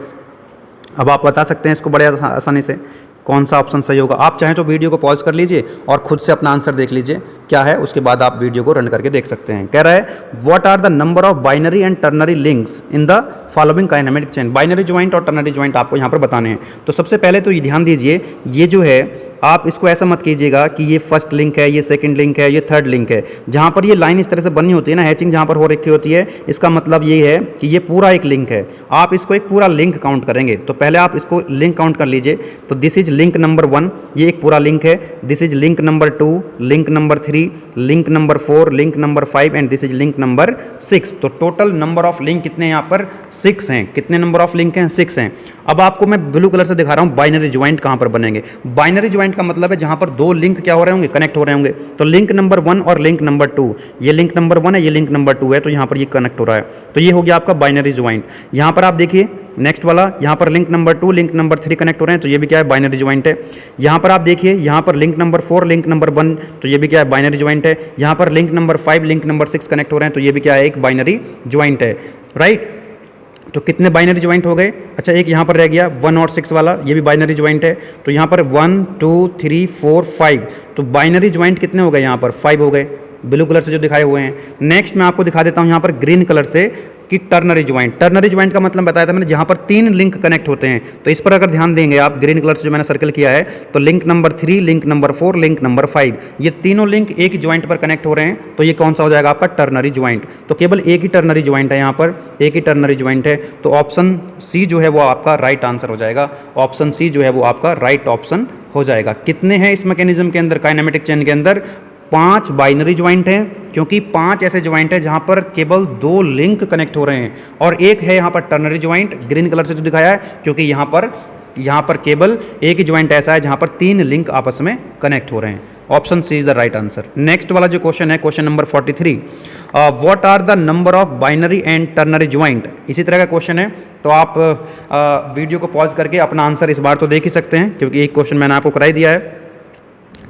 अब आप बता सकते हैं इसको बड़े आसानी से कौन सा ऑप्शन सही होगा। आप चाहें तो वीडियो को पॉज कर लीजिए और खुद से अपना आंसर देख लीजिए क्या है, उसके बाद आप वीडियो को रन करके देख सकते हैं। कह रहा है what are the number of binary and ternary links in the following kinematic chain. Binary joint और टर्नरी ज्वाइंट आपको यहाँ पर बताने हैं। तो सबसे पहले तो ये ध्यान दीजिए, ये जो है आप इसको ऐसा मत कीजिएगा कि ये फर्स्ट लिंक है, ये सेकंड लिंक है, ये थर्ड लिंक है। जहाँ पर ये लाइन इस तरह से बनी होती है ना, हैचिंग जहाँ पर हो रखी होती है, इसका मतलब ये है कि ये पूरा एक लिंक है। आप इसको एक पूरा लिंक काउंट करेंगे। तो पहले आप इसको लिंक काउंट कर लीजिए। तो दिस इज लिंक नंबर 1, ये एक पूरा लिंक है। This is link number 2, link number 3, link number 4, link number 5 and this is link number 6। तो टोटल नंबर ऑफ लिंक कितने हैं यहाँ पर? 6 हैं। कितने नंबर ऑफ लिंक हैं? 6 हैं। अब आपको मैं ब्लू कलर से दिखा रहा हूँ बाइनरी ज्वाइंट कहाँ पर बनेंगे। बाइनरी ज्वाइंट का मतलब है जहाँ पर दो लिंक क्या हो रहे होंगे? कनेक्ट हो रहे होंगे। तो लिंक नंबर 1 और लिंक नंबर 2, ये लिंक नंबर 1 है, ये लिंक नंबर 2 है, तो यहाँ पर ये कनेक्ट हो रहा है। तो ये हो गया आपका बाइनरी ज्वाइंट। यहाँ पर आप देखिए नेक्स्ट वाला, यहाँ पर link number 2, link number 3 connect हो रहे हैं, तो ये भी क्या है? बाइनरी ज्वाइंट है। यहाँ पर आप देखिए, यहाँ पर लिंक नंबर 4, लिंक नंबर 1, तो ये भी क्या है? बाइनरी ज्वाइंट है। यहाँ पर link number 5, link number 6 connect हो रहे हैं, तो ये भी क्या है? एक बाइनरी ज्वाइंट है, राइट। तो कितने बाइनरी ज्वाइंट हो गए? अच्छा, एक यहाँ पर रह गया 1 और 6 वाला, ये भी बाइनरी ज्वाइंट है। तो यहाँ पर 1 2 3 4 5, तो बाइनरी ज्वाइंट कितने हो गए? यहाँ पर 5 हो गए, ब्लू कलर से जो दिखाए हुए हैं। नेक्स्ट मैं आपको दिखा देता हूँ यहाँ पर ग्रीन कलर से कि टर्नरी ज्वाइंट। टर्नरी ज्वाइंट का मतलब बताया था मैंने, जहाँ पर 3 लिंक कनेक्ट होते हैं। तो इस पर अगर ध्यान देंगे आप, ग्रीन कलर से जो मैंने सर्कल किया है, तो link number 3, link number 4, link number 5, ये तीनों लिंक एक ज्वाइंट पर कनेक्ट हो रहे हैं। तो ये कौन सा हो जाएगा आपका? Ternary joint. तो केवल एक ही टर्नरी ज्वाइंट है, यहाँ पर एक ही टर्नरी ज्वाइंट है। तो ऑप्शन सी जो है वो आपका राइट आंसर हो जाएगा। ऑप्शन सी जो है वो आपका राइट ऑप्शन हो जाएगा। कितने हैं इस मैकेनिज्म के अंदर, काइनेमेटिक चेन के अंदर? 5 बाइनरी ज्वाइंट हैं, क्योंकि 5 ऐसे ज्वाइंट है जहां पर केवल 2 लिंक कनेक्ट हो रहे हैं। और एक है यहाँ पर टर्नरी ज्वाइंट, ग्रीन कलर से जो दिखाया है, क्योंकि यहाँ पर केवल एक ही ज्वाइंट ऐसा है जहां पर 3 लिंक आपस में कनेक्ट हो रहे हैं। Option C is the right answer. Next वाला जो क्वेश्चन है, question number 43, what are the number of binary and ternary joint. इसी तरह का क्वेश्चन है। तो आप वीडियो को पॉज करके अपना आंसर इस बार तो देख ही सकते हैं, क्योंकि एक क्वेश्चन मैंने आपको करा ही दिया है।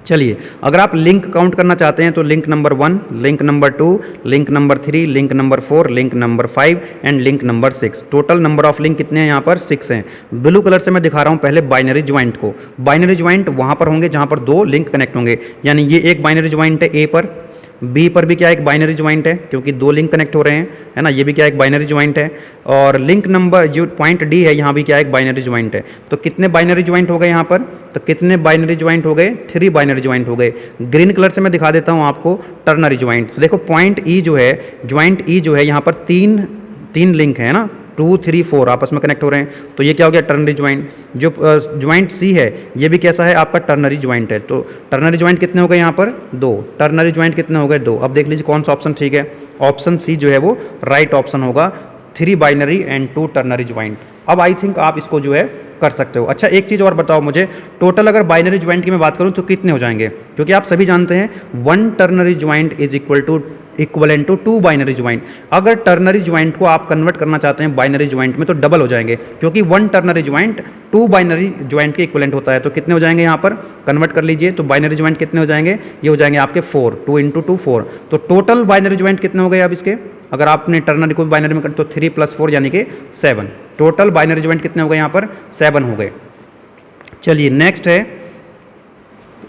चलिए, अगर आप लिंक काउंट करना चाहते हैं तो link number 1, link number 2, link number 3, link number 4, link number 5 and link number 6। Total number of link कितने हैं यहाँ पर? 6 हैं। ब्लू कलर से मैं दिखा रहा हूँ पहले बाइनरी ज्वाइंट को। बाइनरी ज्वाइंट वहाँ पर होंगे जहाँ पर 2 लिंक कनेक्ट होंगे, यानी ये एक बाइनरी ज्वाइंट है ए पर, बी पर भी क्या एक बाइनरी ज्वाइंट है, क्योंकि 2 लिंक कनेक्ट हो रहे हैं, है ना, ये भी क्या एक बाइनरी ज्वाइंट है। और लिंक नंबर जो पॉइंट डी है, यहाँ भी क्या एक बाइनरी ज्वाइंट है। तो कितने बाइनरी ज्वाइंट हो गए यहाँ पर? तो कितने बाइनरी ज्वाइंट हो गए? 3 बाइनरी ज्वाइंट हो गए। ग्रीन कलर से मैं दिखा देता हूँ आपको टर्नरी ज्वाइंट। तो देखो पॉइंट ई जो है, ज्वाइंट ई जो है, यहाँ पर 3 लिंक है ना, 2 3 4 आपस में कनेक्ट हो रहे हैं। तो ये क्या हो गया? Ternary joint. जो ज्वाइंट सी है, ये भी कैसा है? आपका टर्नरी ज्वाइंट है। तो टर्नरी ज्वाइंट कितने हो गए यहाँ पर? 2। टर्नरी ज्वाइंट कितने हो गए? 2। अब देख लीजिए कौन सा ऑप्शन ठीक है। ऑप्शन सी जो है वो राइट ऑप्शन होगा, 3 बाइनरी एंड 2 टर्नरी ज्वाइंट। अब आई थिंक आप इसको जो है कर सकते हो। अच्छा, एक चीज़ और बताओ मुझे, टोटल अगर बाइनरी ज्वाइंट की मैं बात करूं तो कितने हो जाएंगे? क्योंकि आप सभी जानते हैं 1 ternary joint is equivalent to 2 binary joint. अगर टर्नरी ज्वाइंट को आप कन्वर्ट करना चाहते हैं बाइनरी ज्वाइंट में तो डबल हो जाएंगे, क्योंकि 1 टर्नरी ज्वाइंट 2 बाइनरी ज्वाइंट के इक्वलेंट होता है। तो कितने हो जाएंगे यहाँ पर? कन्वर्ट कर लीजिए। तो बाइनरी ज्वाइंट कितने हो जाएंगे? ये हो जाएंगे आपके 4, 2 × 2 4। तो टोटल बाइनरी ज्वाइंट कितने हो गए अब इसके? अगर आपने टर्नरी को बाइनरी में कर तो 3 + 4 यानी कि 7। टोटल बाइनरी ज्वाइंट कितने हो गए यहाँ पर? 7 हो गए। चलिए, नेक्स्ट है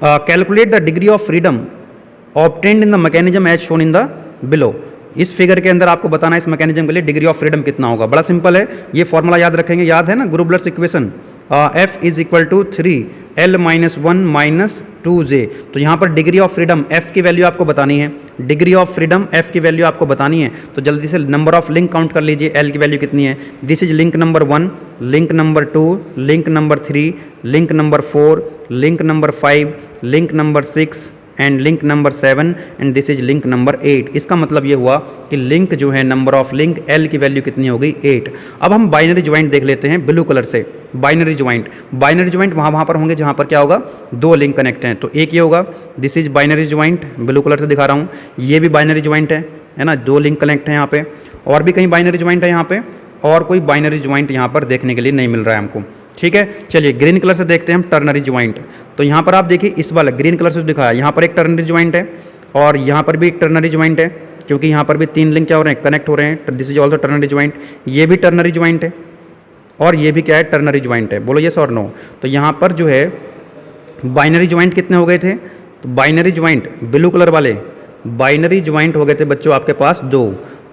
calculate the degree of freedom obtained in the mechanism as shown in the below. इस फिगर के अंदर आपको बताना है इस मैकेनिज्म के लिए डिग्री ऑफ फ्रीडम कितना होगा। बड़ा सिंपल है, ये फॉर्मूला याद रखेंगे, याद है ना, ग्रुबलर्स इक्वेशन, F = 3L - 1 - 2J। तो यहाँ पर डिग्री ऑफ फ्रीडम F की वैल्यू आपको बतानी है, डिग्री ऑफ फ्रीडम F की वैल्यू आपको बतानी है। तो जल्दी से नंबर ऑफ लिंक काउंट कर लीजिए, L की वैल्यू कितनी है। This is link number 1, link number 2, link number 3, link number 4, link number 5, link number 6 and link number 7 and this is link number 8। इसका मतलब ये हुआ कि लिंक जो है, नंबर ऑफ लिंक L की वैल्यू कितनी हो गई? 8। अब हम बाइनरी ज्वाइंट देख लेते हैं ब्लू कलर से। बाइनरी ज्वाइंट वहाँ पर होंगे जहाँ पर क्या होगा? 2 लिंक कनेक्ट हैं। तो एक ये होगा, this is binary joint, blue colour से दिखा रहा हूँ। ये भी बाइनरी ज्वाइंट है ना, 2 लिंक कनेक्ट हैं यहाँ पे। और भी कहीं बाइनरी ज्वाइंट है यहाँ पे, और कोई बाइनरी ज्वाइंट यहाँ पर देखने के लिए नहीं मिल रहा है हमको। ठीक है, चलिए ग्रीन कलर से देखते हैं हम टर्नरी ज्वाइंट। तो यहाँ पर आप देखिए, इस वाला ग्रीन कलर से दिखाया, यहाँ पर एक टर्नरी ज्वाइंट है और यहाँ पर भी एक टर्नरी ज्वाइंट है, क्योंकि यहाँ पर भी 3 लिंक क्या हो रहे हैं? कनेक्ट हो रहे हैं। This is also ternary joint. ये भी टर्नरी ज्वाइंट है और ये भी क्या है? टर्नरी ज्वाइंट है। बोलो यस और नो। तो यहाँ पर जो है बाइनरी ज्वाइंट कितने हो गए थे? तो बाइनरी ज्वाइंट ब्लू कलर वाले बाइनरी ज्वाइंट हो गए थे बच्चों आपके पास 2।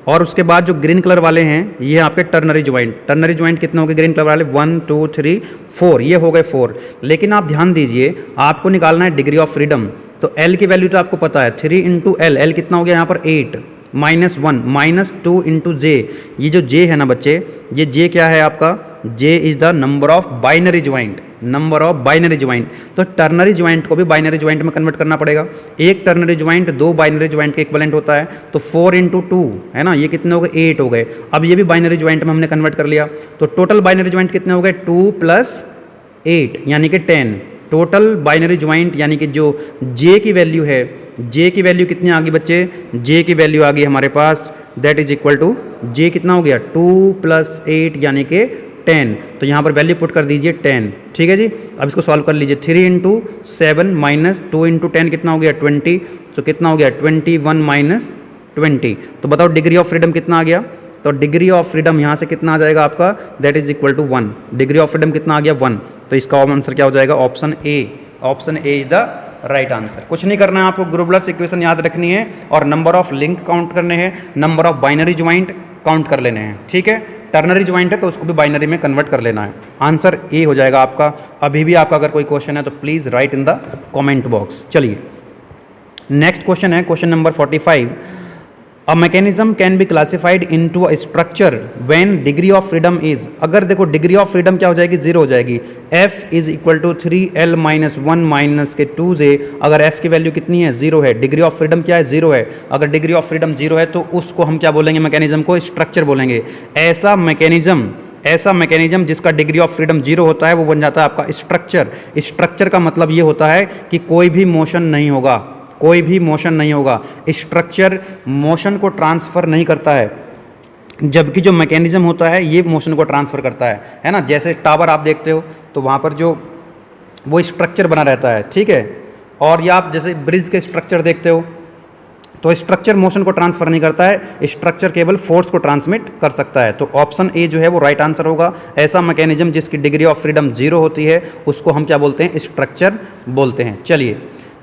और उसके बाद जो ग्रीन कलर वाले हैं ये आपके टर्नरी ज्वाइंट। टर्नरी ज्वाइंट कितने हो गए ग्रीन कलर वाले? 1 2 3 4, ये हो गए 4। लेकिन आप ध्यान दीजिए, आपको निकालना है डिग्री ऑफ फ्रीडम। तो एल की वैल्यू तो आपको पता है 3 इंटू एल। एल कितना हो गया यहाँ पर? 8 माइनस 1 माइनस 2 इंटू जे। ये जो जे है ना बच्चे, ये जे क्या है आपका? J is the number of binary joint, number of binary joint. तो टर्नरी ज्वाइंट को भी बाइनरी ज्वाइंट में कन्वर्ट करना पड़ेगा। एक टर्नरी ज्वाइंट 2 बाइनरी ज्वाइंट के इक्विवेलेंट होता है। तो 4 इंटू 2 है ना, ये कितने हो गए? 8 हो गए। अब ये भी बाइनरी ज्वाइंट में हमने कन्वर्ट कर लिया। तो टोटल बाइनरी ज्वाइंट कितने हो गए? 2 प्लस 8 यानी कि 10। टोटल बाइनरी ज्वाइंट यानी कि जो जे की वैल्यू है, जे की वैल्यू कितनी आ गई बच्चे? जे की वैल्यू आ गई हमारे पास, दैट इज इक्वल टू जे कितना हो गया? 2 प्लस 8 यानी कि 10। तो यहाँ पर वैल्यू पुट कर दीजिए 10। ठीक है जी। अब इसको सॉल्व कर लीजिए। 3 इंटू 7 माइनस 2 इंटू 10 कितना हो गया? 20। तो कितना हो गया? 21 माइनस 20। तो बताओ डिग्री ऑफ फ्रीडम कितना आ गया? तो डिग्री ऑफ फ्रीडम यहाँ से कितना आ जाएगा आपका? That is equal to 1। Degree of freedom कितना आ गया? 1। तो इसका आंसर क्या हो जाएगा? Option A. Option A is the right answer. कुछ नहीं करना है आपको, ग्रुबलर्स इक्वेशन याद रखनी है और नंबर ऑफ लिंक काउंट करने हैं, number of binary joint count कर लेने हैं। ठीक है, टर्नरी ज्वाइंट है तो उसको भी बाइनरी में कन्वर्ट कर लेना है। आंसर ए हो जाएगा आपका। अभी भी आपका अगर कोई क्वेश्चन है तो please write in the comment box. चलिए नेक्स्ट क्वेश्चन है, question number 45। A mechanism can be classified into a structure when degree of freedom is. अगर देखो डिग्री ऑफ फ्रीडम क्या हो जाएगी? 0 हो जाएगी। f is equal to 3l minus 1 minus के 2j। अगर f की वैल्यू कितनी है? 0 है। डिग्री ऑफ फ्रीडम क्या है? 0 है। अगर डिग्री ऑफ फ्रीडम 0 है तो उसको हम क्या बोलेंगे? मैकेनिज्म को स्ट्रक्चर बोलेंगे। ऐसा मैकेनिज्म जिसका डिग्री ऑफ फ्रीडम 0 होता है वो बन जाता है आपका स्ट्रक्चर। स्ट्रक्चर का मतलब ये होता है कि कोई भी मोशन नहीं होगा, कोई भी मोशन नहीं होगा। स्ट्रक्चर मोशन को ट्रांसफ़र नहीं करता है, जबकि जो मैकेनिज्म होता है ये मोशन को ट्रांसफ़र करता है ना। जैसे टावर आप देखते हो तो वहाँ पर जो वो स्ट्रक्चर बना रहता है, ठीक है। और या आप जैसे ब्रिज के स्ट्रक्चर देखते हो तो स्ट्रक्चर मोशन को ट्रांसफ़र नहीं करता है, स्ट्रक्चर केवल फोर्स को ट्रांसमिट कर सकता है। तो ऑप्शन ए जो है वो राइट आंसर होगा। ऐसा मैकेनिज्म जिसकी डिग्री ऑफ फ्रीडम 0 होती है उसको हम क्या बोलते हैं? स्ट्रक्चर बोलते हैं। चलिए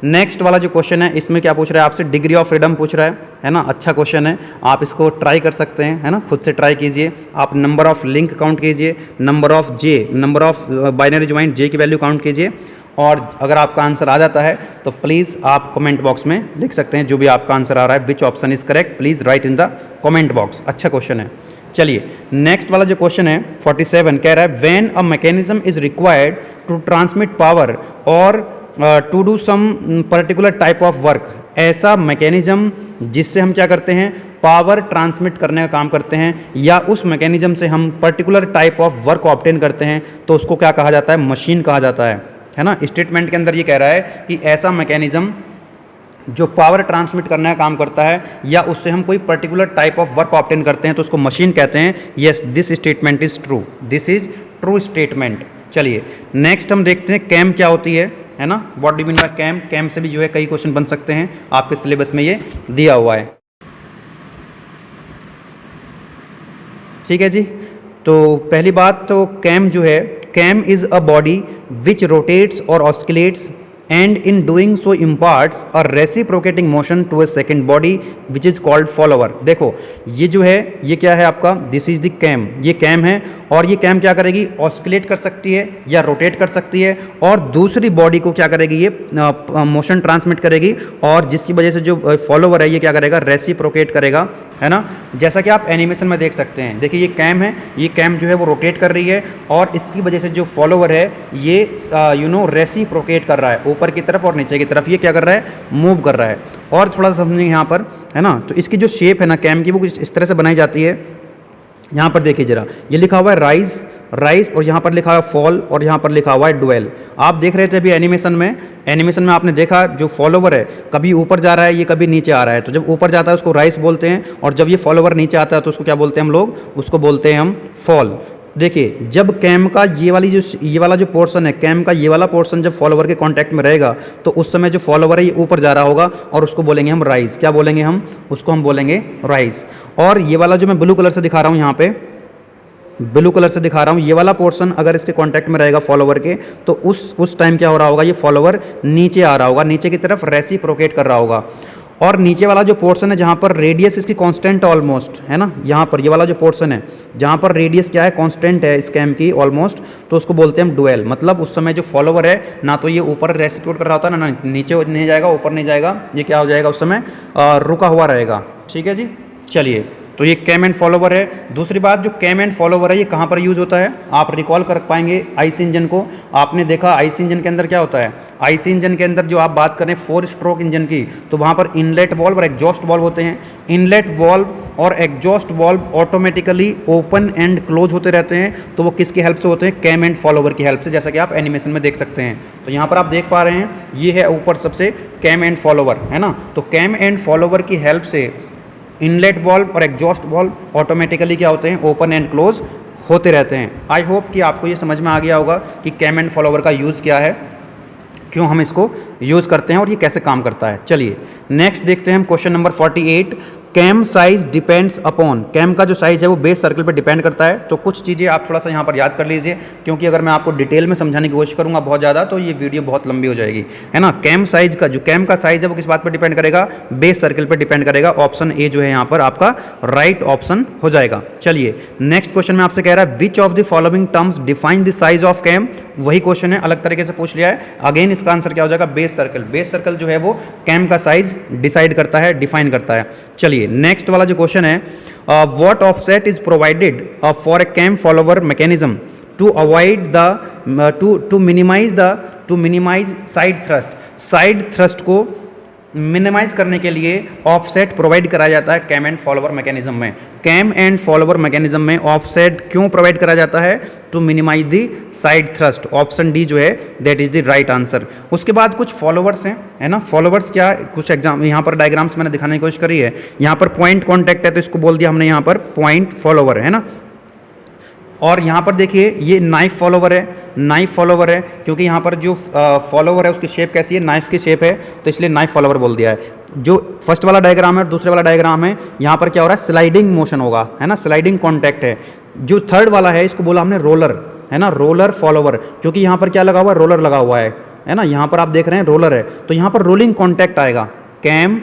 नेक्स्ट वाला जो क्वेश्चन है इसमें क्या पूछ रहा है आपसे? डिग्री ऑफ फ्रीडम पूछ रहा है ना। अच्छा क्वेश्चन है, आप इसको ट्राई कर सकते हैं, है ना। खुद से ट्राई कीजिए। आप नंबर ऑफ लिंक काउंट कीजिए, number of J, number of binary joint J की वैल्यू काउंट कीजिए, और अगर आपका आंसर आ जाता है तो प्लीज़ आप कमेंट बॉक्स में लिख सकते हैं जो भी आपका आंसर आ रहा है। विच option is correct, please write in the comment box. अच्छा क्वेश्चन है। चलिए नेक्स्ट वाला जो क्वेश्चन है 47 कह रहा है when a mechanism is required to transmit power और to do some particular type of work. ऐसा मैकेनिज्म जिससे हम क्या करते हैं? पावर ट्रांसमिट करने का काम करते हैं, या उस मैकेनिज्म से हम particular type of work obtain करते हैं, तो उसको क्या कहा जाता है? मशीन कहा जाता है ना। स्टेटमेंट के अंदर ये कह रहा है कि ऐसा मैकेनिज्म जो पावर ट्रांसमिट करने का काम करता है या उससे हम कोई particular type of work obtain करते हैं तो उसको मशीन कहते हैं। Yes, this statement is true, this is true statement. चलिए नेक्स्ट हम देखते हैं कैम क्या होती है ना। What do mean by cam? Cam से भी जो है कई क्वेश्चन बन सकते हैं, आपके सिलेबस में ये दिया हुआ है। ठीक है जी। तो पहली बात तो कैम जो है, cam is a body which rotates और oscillates and in doing so imparts a reciprocating motion to a second body which is called follower। देखो ये जो है ये क्या है आपका? This is the cam. ये कैम है और ये कैम क्या करेगी? ऑस्किलेट कर सकती है या रोटेट कर सकती है और दूसरी बॉडी को क्या करेगी? ये मोशन ट्रांसमिट करेगी, और जिसकी वजह से जो फॉलोवर है ये क्या करेगा? रेसिप्रोकेट करेगा, है ना। जैसा कि आप एनिमेशन में देख सकते हैं, देखिए ये कैम है, ये कैम जो है वो रोटेट कर रही है और इसकी वजह से जो फॉलोवर है ये रेसिप्रोकेट कर रहा है ऊपर की तरफ और नीचे की तरफ। ये क्या कर रहा है? मूव कर रहा है। और थोड़ा सा समझेंगे यहाँ पर, है ना। तो इसकी जो शेप है ना कैम की वो कुछ इस तरह से बनाई जाती है। यहाँ पर देखिए जरा, ये लिखा हुआ है राइज, और यहाँ पर लिखा हुआ है फॉल, और यहाँ पर लिखा हुआ है ड्वेल। आप देख रहे थे अभी एनिमेशन में आपने देखा जो फॉलोवर है कभी ऊपर जा रहा है, ये कभी नीचे आ रहा है। तो जब ऊपर जाता है उसको राइज बोलते हैं, और जब ये फॉलोवर नीचे आता है तो उसको क्या बोलते हैं हम लोग? उसको बोलते हैं हम फॉल। देखिए जब कैम का ये वाला जो पोर्शन है, कैम का ये वाला पोर्शन जब फॉलोवर के कांटेक्ट में रहेगा तो उस समय जो फॉलोवर है ये ऊपर जा रहा होगा और उसको बोलेंगे हम राइज। क्या बोलेंगे हम? उसको हम बोलेंगे राइज। और ये वाला जो मैं ब्लू कलर से दिखा रहा हूँ, यहाँ पे ब्लू कलर से दिखा रहा हूँ, ये वाला पोर्शन अगर इसके कांटेक्ट में रहेगा फॉलोवर के तो उस टाइम क्या हो रहा होगा? ये फॉलोवर नीचे आ रहा होगा, नीचे की तरफ रेसिप्रोकेट कर रहा होगा। और नीचे वाला जो पोर्शन है जहाँ पर रेडियस इसकी कांस्टेंट ऑलमोस्ट है ना, यहाँ पर ये वाला जो पोर्शन है जहाँ पर रेडियस क्या है, कांस्टेंट है इस कैम की ऑलमोस्ट, तो उसको बोलते हैं हम डुएल। मतलब उस समय जो फॉलोवर है ना तो ये ऊपर रेस्टिट्यूट कर रहा होता है ना नीचे नहीं जाएगा, ऊपर नहीं जाएगा, ये क्या हो जाएगा उस समय रुका हुआ रहेगा। ठीक है जी, चलिए तो ये कैम एंड फॉलोवर है। दूसरी बात, जो कैम एंड फॉलोवर है ये कहाँ पर यूज़ होता है, आप रिकॉल कर पाएंगे आईसी इंजन को। आपने देखा आईसी इंजन के अंदर क्या होता है, आईसी इंजन के अंदर जो आप बात करें 4 स्ट्रोक इंजन की, तो वहाँ पर इनलेट वॉल्व और एग्जॉस्ट वॉल्व होते हैं। इनलेट वॉल्व और exhaust valve automatically open and close होते रहते हैं, तो वो किसकी हेल्प से होते हैं, कैम एंड फॉलोवर की हेल्प से, जैसा कि आप एनिमेशन में देख सकते हैं। तो यहाँ पर आप देख पा रहे हैं ये है ऊपर सबसे कैम एंड फॉलोवर है ना। तो कैम एंड फॉलोवर की हेल्प से इनलेट वॉल्व और एग्जॉस्ट वॉल्व ऑटोमेटिकली क्या होते हैं, ओपन एंड क्लोज होते रहते हैं। आई होप कि आपको ये समझ में आ गया होगा कि कैम एंड फॉलोवर का यूज़ क्या है, क्यों हम इसको यूज़ करते हैं और ये कैसे काम करता है। चलिए नेक्स्ट देखते हैं हम question number 48। Cam size depends upon, cam का जो साइज है वो बेस सर्कल पर डिपेंड करता है। तो कुछ चीज़ें आप थोड़ा सा यहाँ पर याद कर लीजिए, क्योंकि अगर मैं आपको डिटेल में समझाने की कोशिश करूँगा बहुत ज़्यादा तो ये वीडियो बहुत लंबी हो जाएगी है ना। कैम साइज का जो कैम का साइज है वो किस बात पर डिपेंड करेगा, बेस सर्कल पर डिपेंड करेगा। ऑप्शन ए जो है यहाँ पर आपका राइट ऑप्शन हो जाएगा। चलिए नेक्स्ट क्वेश्चन में आपसे कह रहा है which of the following terms define the size of cam. वही क्वेश्चन है, अलग तरीके से पूछ लिया है। अगेन इसका आंसर क्या हो जाएगा, बेस सर्कल। बेस सर्कल जो है वो कैम का साइज डिसाइड करता है, डिफाइन करता है। चलिए नेक्स्ट वाला जो क्वेश्चन है, what offset is provided for a cam follower mechanism to avoid the to minimize side thrust. Side thrust को मिनिमाइज करने के लिए ऑफसेट प्रोवाइड कराया जाता है कैम एंड फॉलोवर मैकेनिज्म में। कैम एंड फॉलोवर मैकेनिज्म में ऑफसेट क्यों प्रोवाइड कराया जाता है, to minimize the side thrust. Option D जो है that is the right answer. उसके बाद कुछ फॉलोवर्स हैं है ना, फॉलोवर्स क्या, कुछ एग्जाम यहाँ पर डायग्राम्स मैंने दिखाने की कोशिश करी है। यहाँ पर पॉइंट कॉन्टैक्ट है तो इसको बोल दिया हमने यहाँ पर पॉइंट फॉलोवर है ना। और यहाँ पर देखिए ये नाइफ फॉलोवर है, नाइफ फॉलोवर है क्योंकि यहाँ पर जो फॉलोवर है उसकी शेप कैसी है, नाइफ की शेप है, तो इसलिए नाइफ फॉलोवर बोल दिया है। जो फर्स्ट वाला डायग्राम है और दूसरे वाला डायग्राम है, यहाँ पर क्या हो रहा है, स्लाइडिंग मोशन होगा है ना, स्लाइडिंग कॉन्टैक्ट है। जो थर्ड वाला है इसको बोला हमने रोलर है ना, रोलर फॉलोवर, क्योंकि यहाँ पर क्या लगा हुआ है, रोलर लगा हुआ है ना। यहाँ पर आप देख रहे हैं रोलर है, तो यहाँ पर रोलिंग कॉन्टैक्ट आएगा। कैम,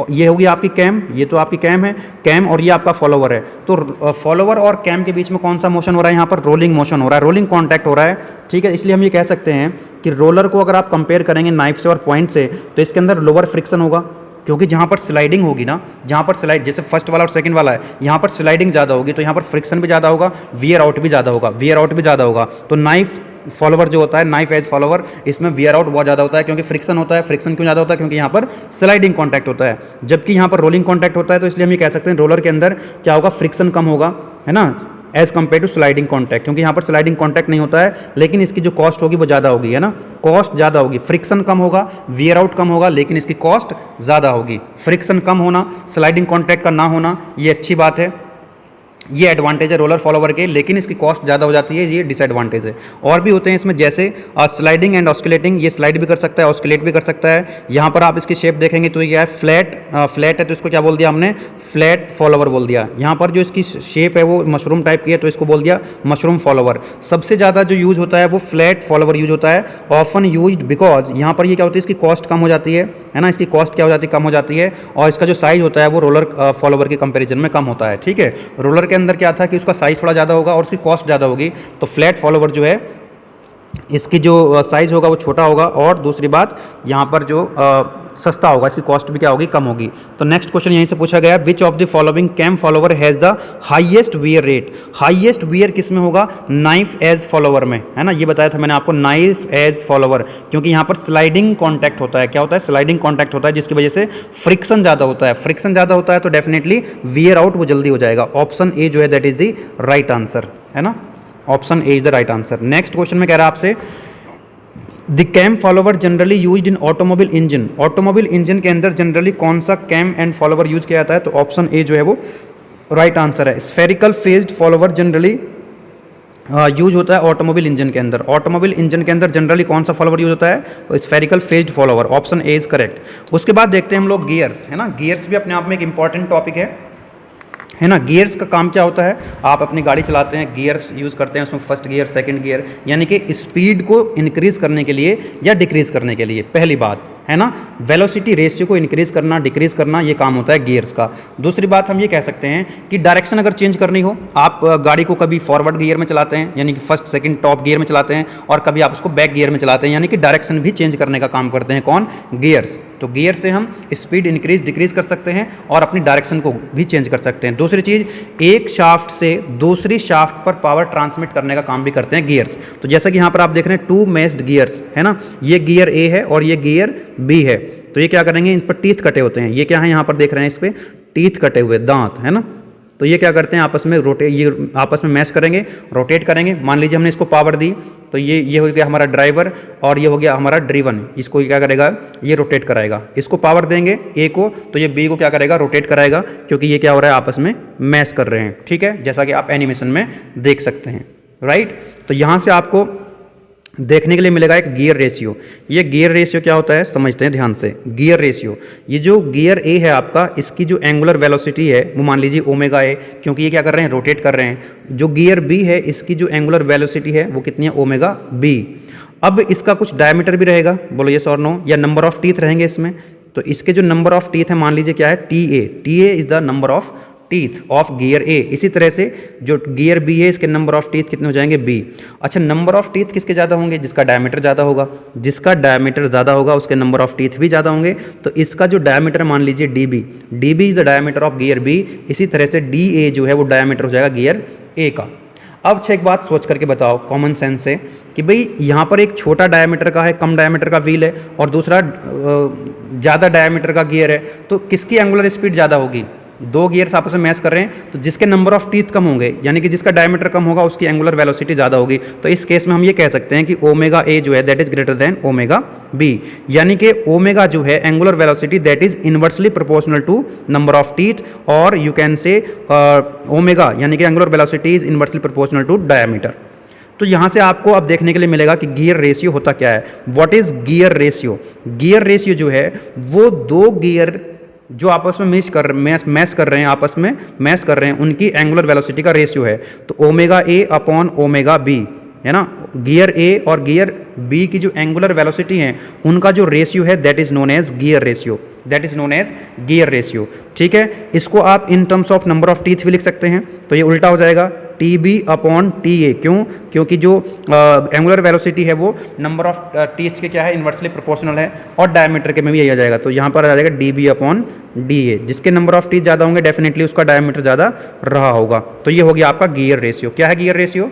ये होगी आपकी कैम, ये तो आपकी कैम है, कैम और ये आपका फॉलोवर है। तो फॉलोवर और कैम के बीच में कौन सा मोशन हो रहा है, यहाँ पर रोलिंग मोशन हो रहा है, रोलिंग कॉन्टैक्ट हो रहा है। ठीक है, इसलिए हम ये कह सकते हैं कि रोलर को अगर आप कंपेयर करेंगे नाइफ से और पॉइंट से, तो इसके अंदर लोअर फ्रिक्शन होगा, क्योंकि जहाँ पर स्लाइडिंग होगी ना, जहाँ पर स्लाइड, जैसे फर्स्ट वाला और सेकंड वाला है, यहाँ पर स्लाइडिंग ज़्यादा होगी तो यहाँ पर फ्रिक्शन भी ज़्यादा होगा, वियर आउट भी ज़्यादा होगा, वियर आउट भी ज़्यादा होगा। तो नाइफ फॉलोवर जो होता है, नाइफ एज फॉलोवर, इसमें वियर आउट बहुत ज़्यादा होता है क्योंकि फ्रिक्शन होता है। फ्रिक्शन क्यों ज़्यादा होता है, क्योंकि यहाँ पर स्लाइडिंग कॉन्टैक्ट होता है, जबकि यहाँ पर रोलिंग कॉन्टैक्ट होता है। तो इसलिए हम ये कह सकते हैं रोलर के अंदर क्या होगा, फ्रिक्शन कम होगा है ना, as compare to sliding contact, क्योंकि यहाँ पर स्लाइडिंग कॉन्टैक्ट नहीं होता है, लेकिन इसकी जो कॉस्ट होगी वो ज़्यादा होगी है ना, कॉस्ट ज़्यादा होगी। फ्रिक्शन कम होगा, वियर आउट कम होगा, लेकिन इसकी कॉस्ट ज़्यादा होगी। फ्रिक्शन कम होना, स्लाइडिंग कॉन्टैक्ट का ना होना, ये अच्छी बात है, ये एडवांटेज है रोलर फॉलोवर के, लेकिन इसकी कॉस्ट ज़्यादा हो जाती है, ये डिसएडवांटेज है। और भी होते हैं इसमें, जैसे स्लाइडिंग एंड ऑस्किलेटिंग, ये स्लाइड भी कर सकता है, ऑस्किलेट भी कर सकता है। यहाँ पर आप इसकी शेप देखेंगे तो ये है फ्लैट, फ्लैट है तो इसको क्या बोल दिया हमने, फ्लैट फॉलोवर बोल दिया। यहाँ पर जो इसकी शेप है वो मशरूम टाइप की है तो इसको बोल दिया मशरूम फॉलोवर। सबसे ज़्यादा जो यूज़ होता है वो फ्लैट फॉलोवर यूज होता है, ऑफन यूज्ड बिकॉज यहाँ पर ये क्या होती है, इसकी कॉस्ट कम हो जाती है ना, इसकी कॉस्ट क्या हो जाती है, कम हो जाती है, और इसका जो साइज होता है वो रोलर फॉलोवर के कंपेरिजन में कम होता है। ठीक है, रोलर के अंदर क्या था कि उसका साइज थोड़ा ज़्यादा होगा और उसकी कॉस्ट ज़्यादा होगी, तो फ्लैट फॉलोवर जो है इसकी जो साइज़ होगा वो छोटा होगा, और दूसरी बात यहाँ पर जो सस्ता होगा, इसकी कॉस्ट भी क्या होगी, कम होगी। तो नेक्स्ट क्वेश्चन यहीं से पूछा गया, which of the following cam follower has the highest wear rate. Highest wear किस में होगा, नाइफ एज फॉलोवर में है ना, ये बताया था मैंने आपको, नाइफ एज फॉलोवर, क्योंकि यहाँ पर स्लाइडिंग कॉन्टैक्ट होता है। क्या होता है, स्लाइडिंग कॉन्टैक्ट होता है, जिसकी वजह से फ्रिक्शन ज़्यादा होता है। फ्रिक्शन ज़्यादा होता है तो डेफिनेटली वियर आउट वो जल्दी हो जाएगा। ऑप्शन ए जो है that is the right answer है ना, option A is the right answer. Next question में कह रहा है आपसे, the cam follower generally used in automobile engine. Automobile engine के अंदर जनरली कौन सा कैम एंड फॉलोवर यूज किया जाता है, तो ऑप्शन ए जो है वो राइट आंसर है। Spherical phased follower generally use होता है ऑटोमोबाइल इंजन के अंदर। ऑटोमोबाइल इंजन के अंदर जनरली कौन सा फॉलोवर यूज होता है, तो spherical phased follower, option A is correct. उसके बाद देखते हैं हम लोग गियर्स है ना, गियर्स भी अपने आप में एक इंपॉर्टेंट टॉपिक है ना। गियर्स का काम क्या होता है, आप अपनी गाड़ी चलाते हैं, गियर्स यूज़ करते हैं, उसमें फर्स्ट गियर सेकंड गियर, यानी कि स्पीड को इंक्रीज़ करने के लिए या डिक्रीज़ करने के लिए, पहली बात है ना। वेलोसिटी रेशियो को इंक्रीज करना डिक्रीज करना ये काम होता है गियर्स का। दूसरी बात हम ये कह सकते हैं कि डायरेक्शन अगर चेंज करनी हो, आप गाड़ी को कभी फॉरवर्ड गियर में चलाते हैं यानी कि फर्स्ट सेकंड टॉप गियर में चलाते हैं, और कभी आप उसको बैक गियर में चलाते हैं, यानी कि डायरेक्शन भी चेंज करने का काम करते हैं कौन, गियर्स। तो गियर से हम स्पीड इंक्रीज डिक्रीज कर सकते हैं और अपनी डायरेक्शन को भी चेंज कर सकते हैं। दूसरी चीज़, एक शाफ्ट से दूसरी शाफ्ट पर पावर ट्रांसमिट करने का काम भी करते हैं गियर्स। तो जैसा कि यहाँ पर आप देख रहे हैं 2 मेस्ड गियर्स है ना, ये गियर ए है और ये गियर बी है। तो ये क्या करेंगे, इन पर टीथ कटे होते हैं। ये क्या है यहाँ पर देख रहे हैं, इस पर टीथ कटे हुए दांत है ना। तो ये क्या करते हैं, आपस में ये आपस में मैश करेंगे, रोटेट करेंगे। मान लीजिए हमने इसको पावर दी, तो ये हो गया हमारा ड्राइवर और ये हो गया हमारा ड्रिवन। इसको क्या करेगा, ये रोटेट कराएगा। इसको पावर देंगे ए को, तो ये बी को क्या करेगा, रोटेट कराएगा, क्योंकि ये क्या हो रहा है, आपस में मैश कर रहे हैं। ठीक है, जैसा कि आप एनिमेशन में देख सकते हैं, राइट। तो यहाँ से आपको देखने के लिए मिलेगा एक गियर रेशियो। ये गियर रेशियो क्या होता है समझते हैं ध्यान से। गियर रेशियो, ये जो गियर ए है आपका, इसकी जो एंगुलर वेलोसिटी है वो मान लीजिए ओमेगा ए, क्योंकि ये क्या कर रहे हैं, रोटेट कर रहे हैं। जो गियर बी है, इसकी जो एंगुलर वेलोसिटी है वो कितनी है, ओमेगा बी। अब इसका कुछ डायमीटर भी रहेगा, बोलो यस और नो, या नंबर ऑफ टीथ रहेंगे इसमें। तो इसके जो नंबर ऑफ टीथ है मान लीजिए क्या है, T A is the number of teeth of gear ए। इसी तरह से जो गियर बी है, इसके नंबर ऑफ टीथ कितने हो जाएंगे, बी। अच्छा, नंबर ऑफ टीथ किसके ज़्यादा होंगे, जिसका डायमीटर ज़्यादा होगा। जिसका डायमीटर ज़्यादा होगा उसके नंबर ऑफ टीथ भी ज़्यादा होंगे। तो इसका जो डायमीटर मान लीजिए D B is the diameter of gear B. इसी तरह से डी ए जो है वो डायमीटर हो जाएगा गियर ए का। अब एक बात सोच करके बताओ कॉमन सेंस से कि भाई यहाँ पर एक छोटा डायमीटर का है, कम डायमीटर का व्हील है, और दूसरा ज़्यादा डायमीटर का गियर है, तो किसकी एंगुलर स्पीड ज़्यादा होगी। दो गियर्स आपस में मैच कर रहे हैं, तो जिसके नंबर ऑफ टीथ कम होंगे, यानी कि जिसका डायमीटर कम होगा, उसकी एंगुलर वेलोसिटी ज़्यादा होगी। तो इस केस में हम ये कह सकते हैं कि ओमेगा ए जो है that is greater than omega B, यानी कि ओमेगा जो है angular velocity that is inversely proportional to number of teeth, और यू कैन से ओमेगा यानी कि angular velocity is inversely proportional to diameter. तो यहाँ से आपको अब देखने के लिए मिलेगा कि गियर रेशियो होता क्या है। What is gear ratio. Gear ratio जो है वो दो गियर जो आपस में मैच कर रहे हैं, आपस में मैच कर रहे हैं, उनकी एंगुलर वेलोसिटी का रेशियो है। तो omega A upon omega B है ना। गियर ए और गियर बी की जो एंगुलर वेलोसिटी है उनका जो रेशियो है that is known as gear ratio, that is known as gear ratio. ठीक है, इसको आप in terms of number of teeth भी लिख सकते हैं। तो ये उल्टा हो जाएगा T B upon T A. क्यों, क्योंकि जो एंगुलर वेलोसिटी है वो नंबर ऑफ टीथ के क्या है, इन्वर्सली प्रोपोर्शनल है, और डायमीटर के में भी यही आ जाएगा। तो यहाँ पर आ जाएगा D B upon D A. जिसके नंबर ऑफ टीथ ज़्यादा होंगे डेफिनेटली उसका डायमीटर ज़्यादा रहा होगा। तो ये हो गया आपका गियर रेशियो। क्या है गियर रेशियो।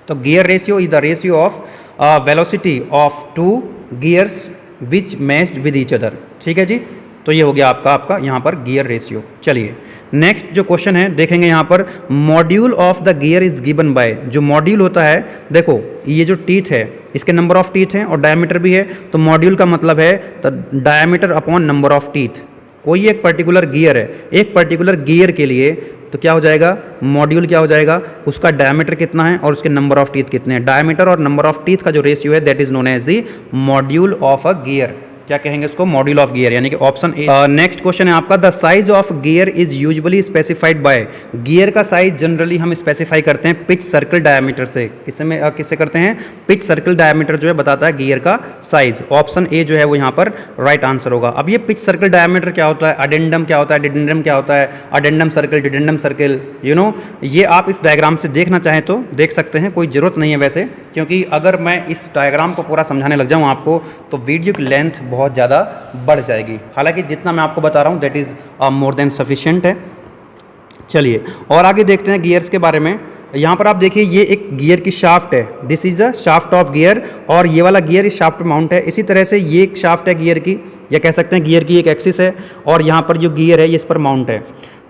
तो gear ratio is the ratio of velocity of two gears which matched with each other. ठीक है जी, तो ये हो गया आपका यहाँ पर गियर रेशियो। चलिए नेक्स्ट जो क्वेश्चन है देखेंगे यहाँ पर, module of the gear is given by. जो मॉड्यूल होता है, देखो ये जो टीथ है इसके नंबर ऑफ टीथ हैं और डायमीटर भी है, तो मॉड्यूल का मतलब है तो diameter upon number of teeth. कोई एक पर्टिकुलर गियर है, एक पर्टिकुलर गियर के लिए तो क्या हो जाएगा, मॉड्यूल क्या हो जाएगा, उसका डायमीटर कितना है और उसके नंबर ऑफ टीथ कितने हैं। डायमीटर और नंबर ऑफ टीथ का जो रेशियो है that is known as the module of a gear. क्या कहेंगे इसको, मॉड्यूल ऑफ गियर, यानी कि ऑप्शन ए। नेक्स्ट क्वेश्चन है आपका, the size of gear is usually specified by. Gear का साइज जनरली हम स्पेसिफाई करते हैं पिच सर्कल डायमीटर से। किससे करते हैं, पिच सर्कल डायमीटर जो है बताता है गियर का साइज। ऑप्शन ए जो है वो यहाँ पर राइट आंसर होगा। अब ये पिच सर्कल डायमीटर क्या होता है, अडेंडम क्या होता है, डिडेंडम क्या होता है, addendum circle, dedendum circle, you know, ये आप इस डायग्राम से देखना चाहें तो देख सकते हैं, कोई ज़रूरत नहीं है वैसे, क्योंकि अगर मैं इस डायग्राम को पूरा समझाने लग जाऊँ आपको तो वीडियो की लेंथ बहुत ज़्यादा बढ़ जाएगी। हालांकि जितना मैं आपको बता रहा हूँ that is more than sufficient है। चलिए और आगे देखते हैं गियर्स के बारे में। यहाँ पर आप देखिए ये एक गियर की शाफ्ट है, this is the shaft of gear, और ये वाला गियर इस शाफ्ट पे माउंट है। इसी तरह से ये एक शाफ्ट है गियर की, या कह सकते हैं गियर की एक एक्सिस है, और यहाँ पर जो गियर है ये इस पर माउंट है।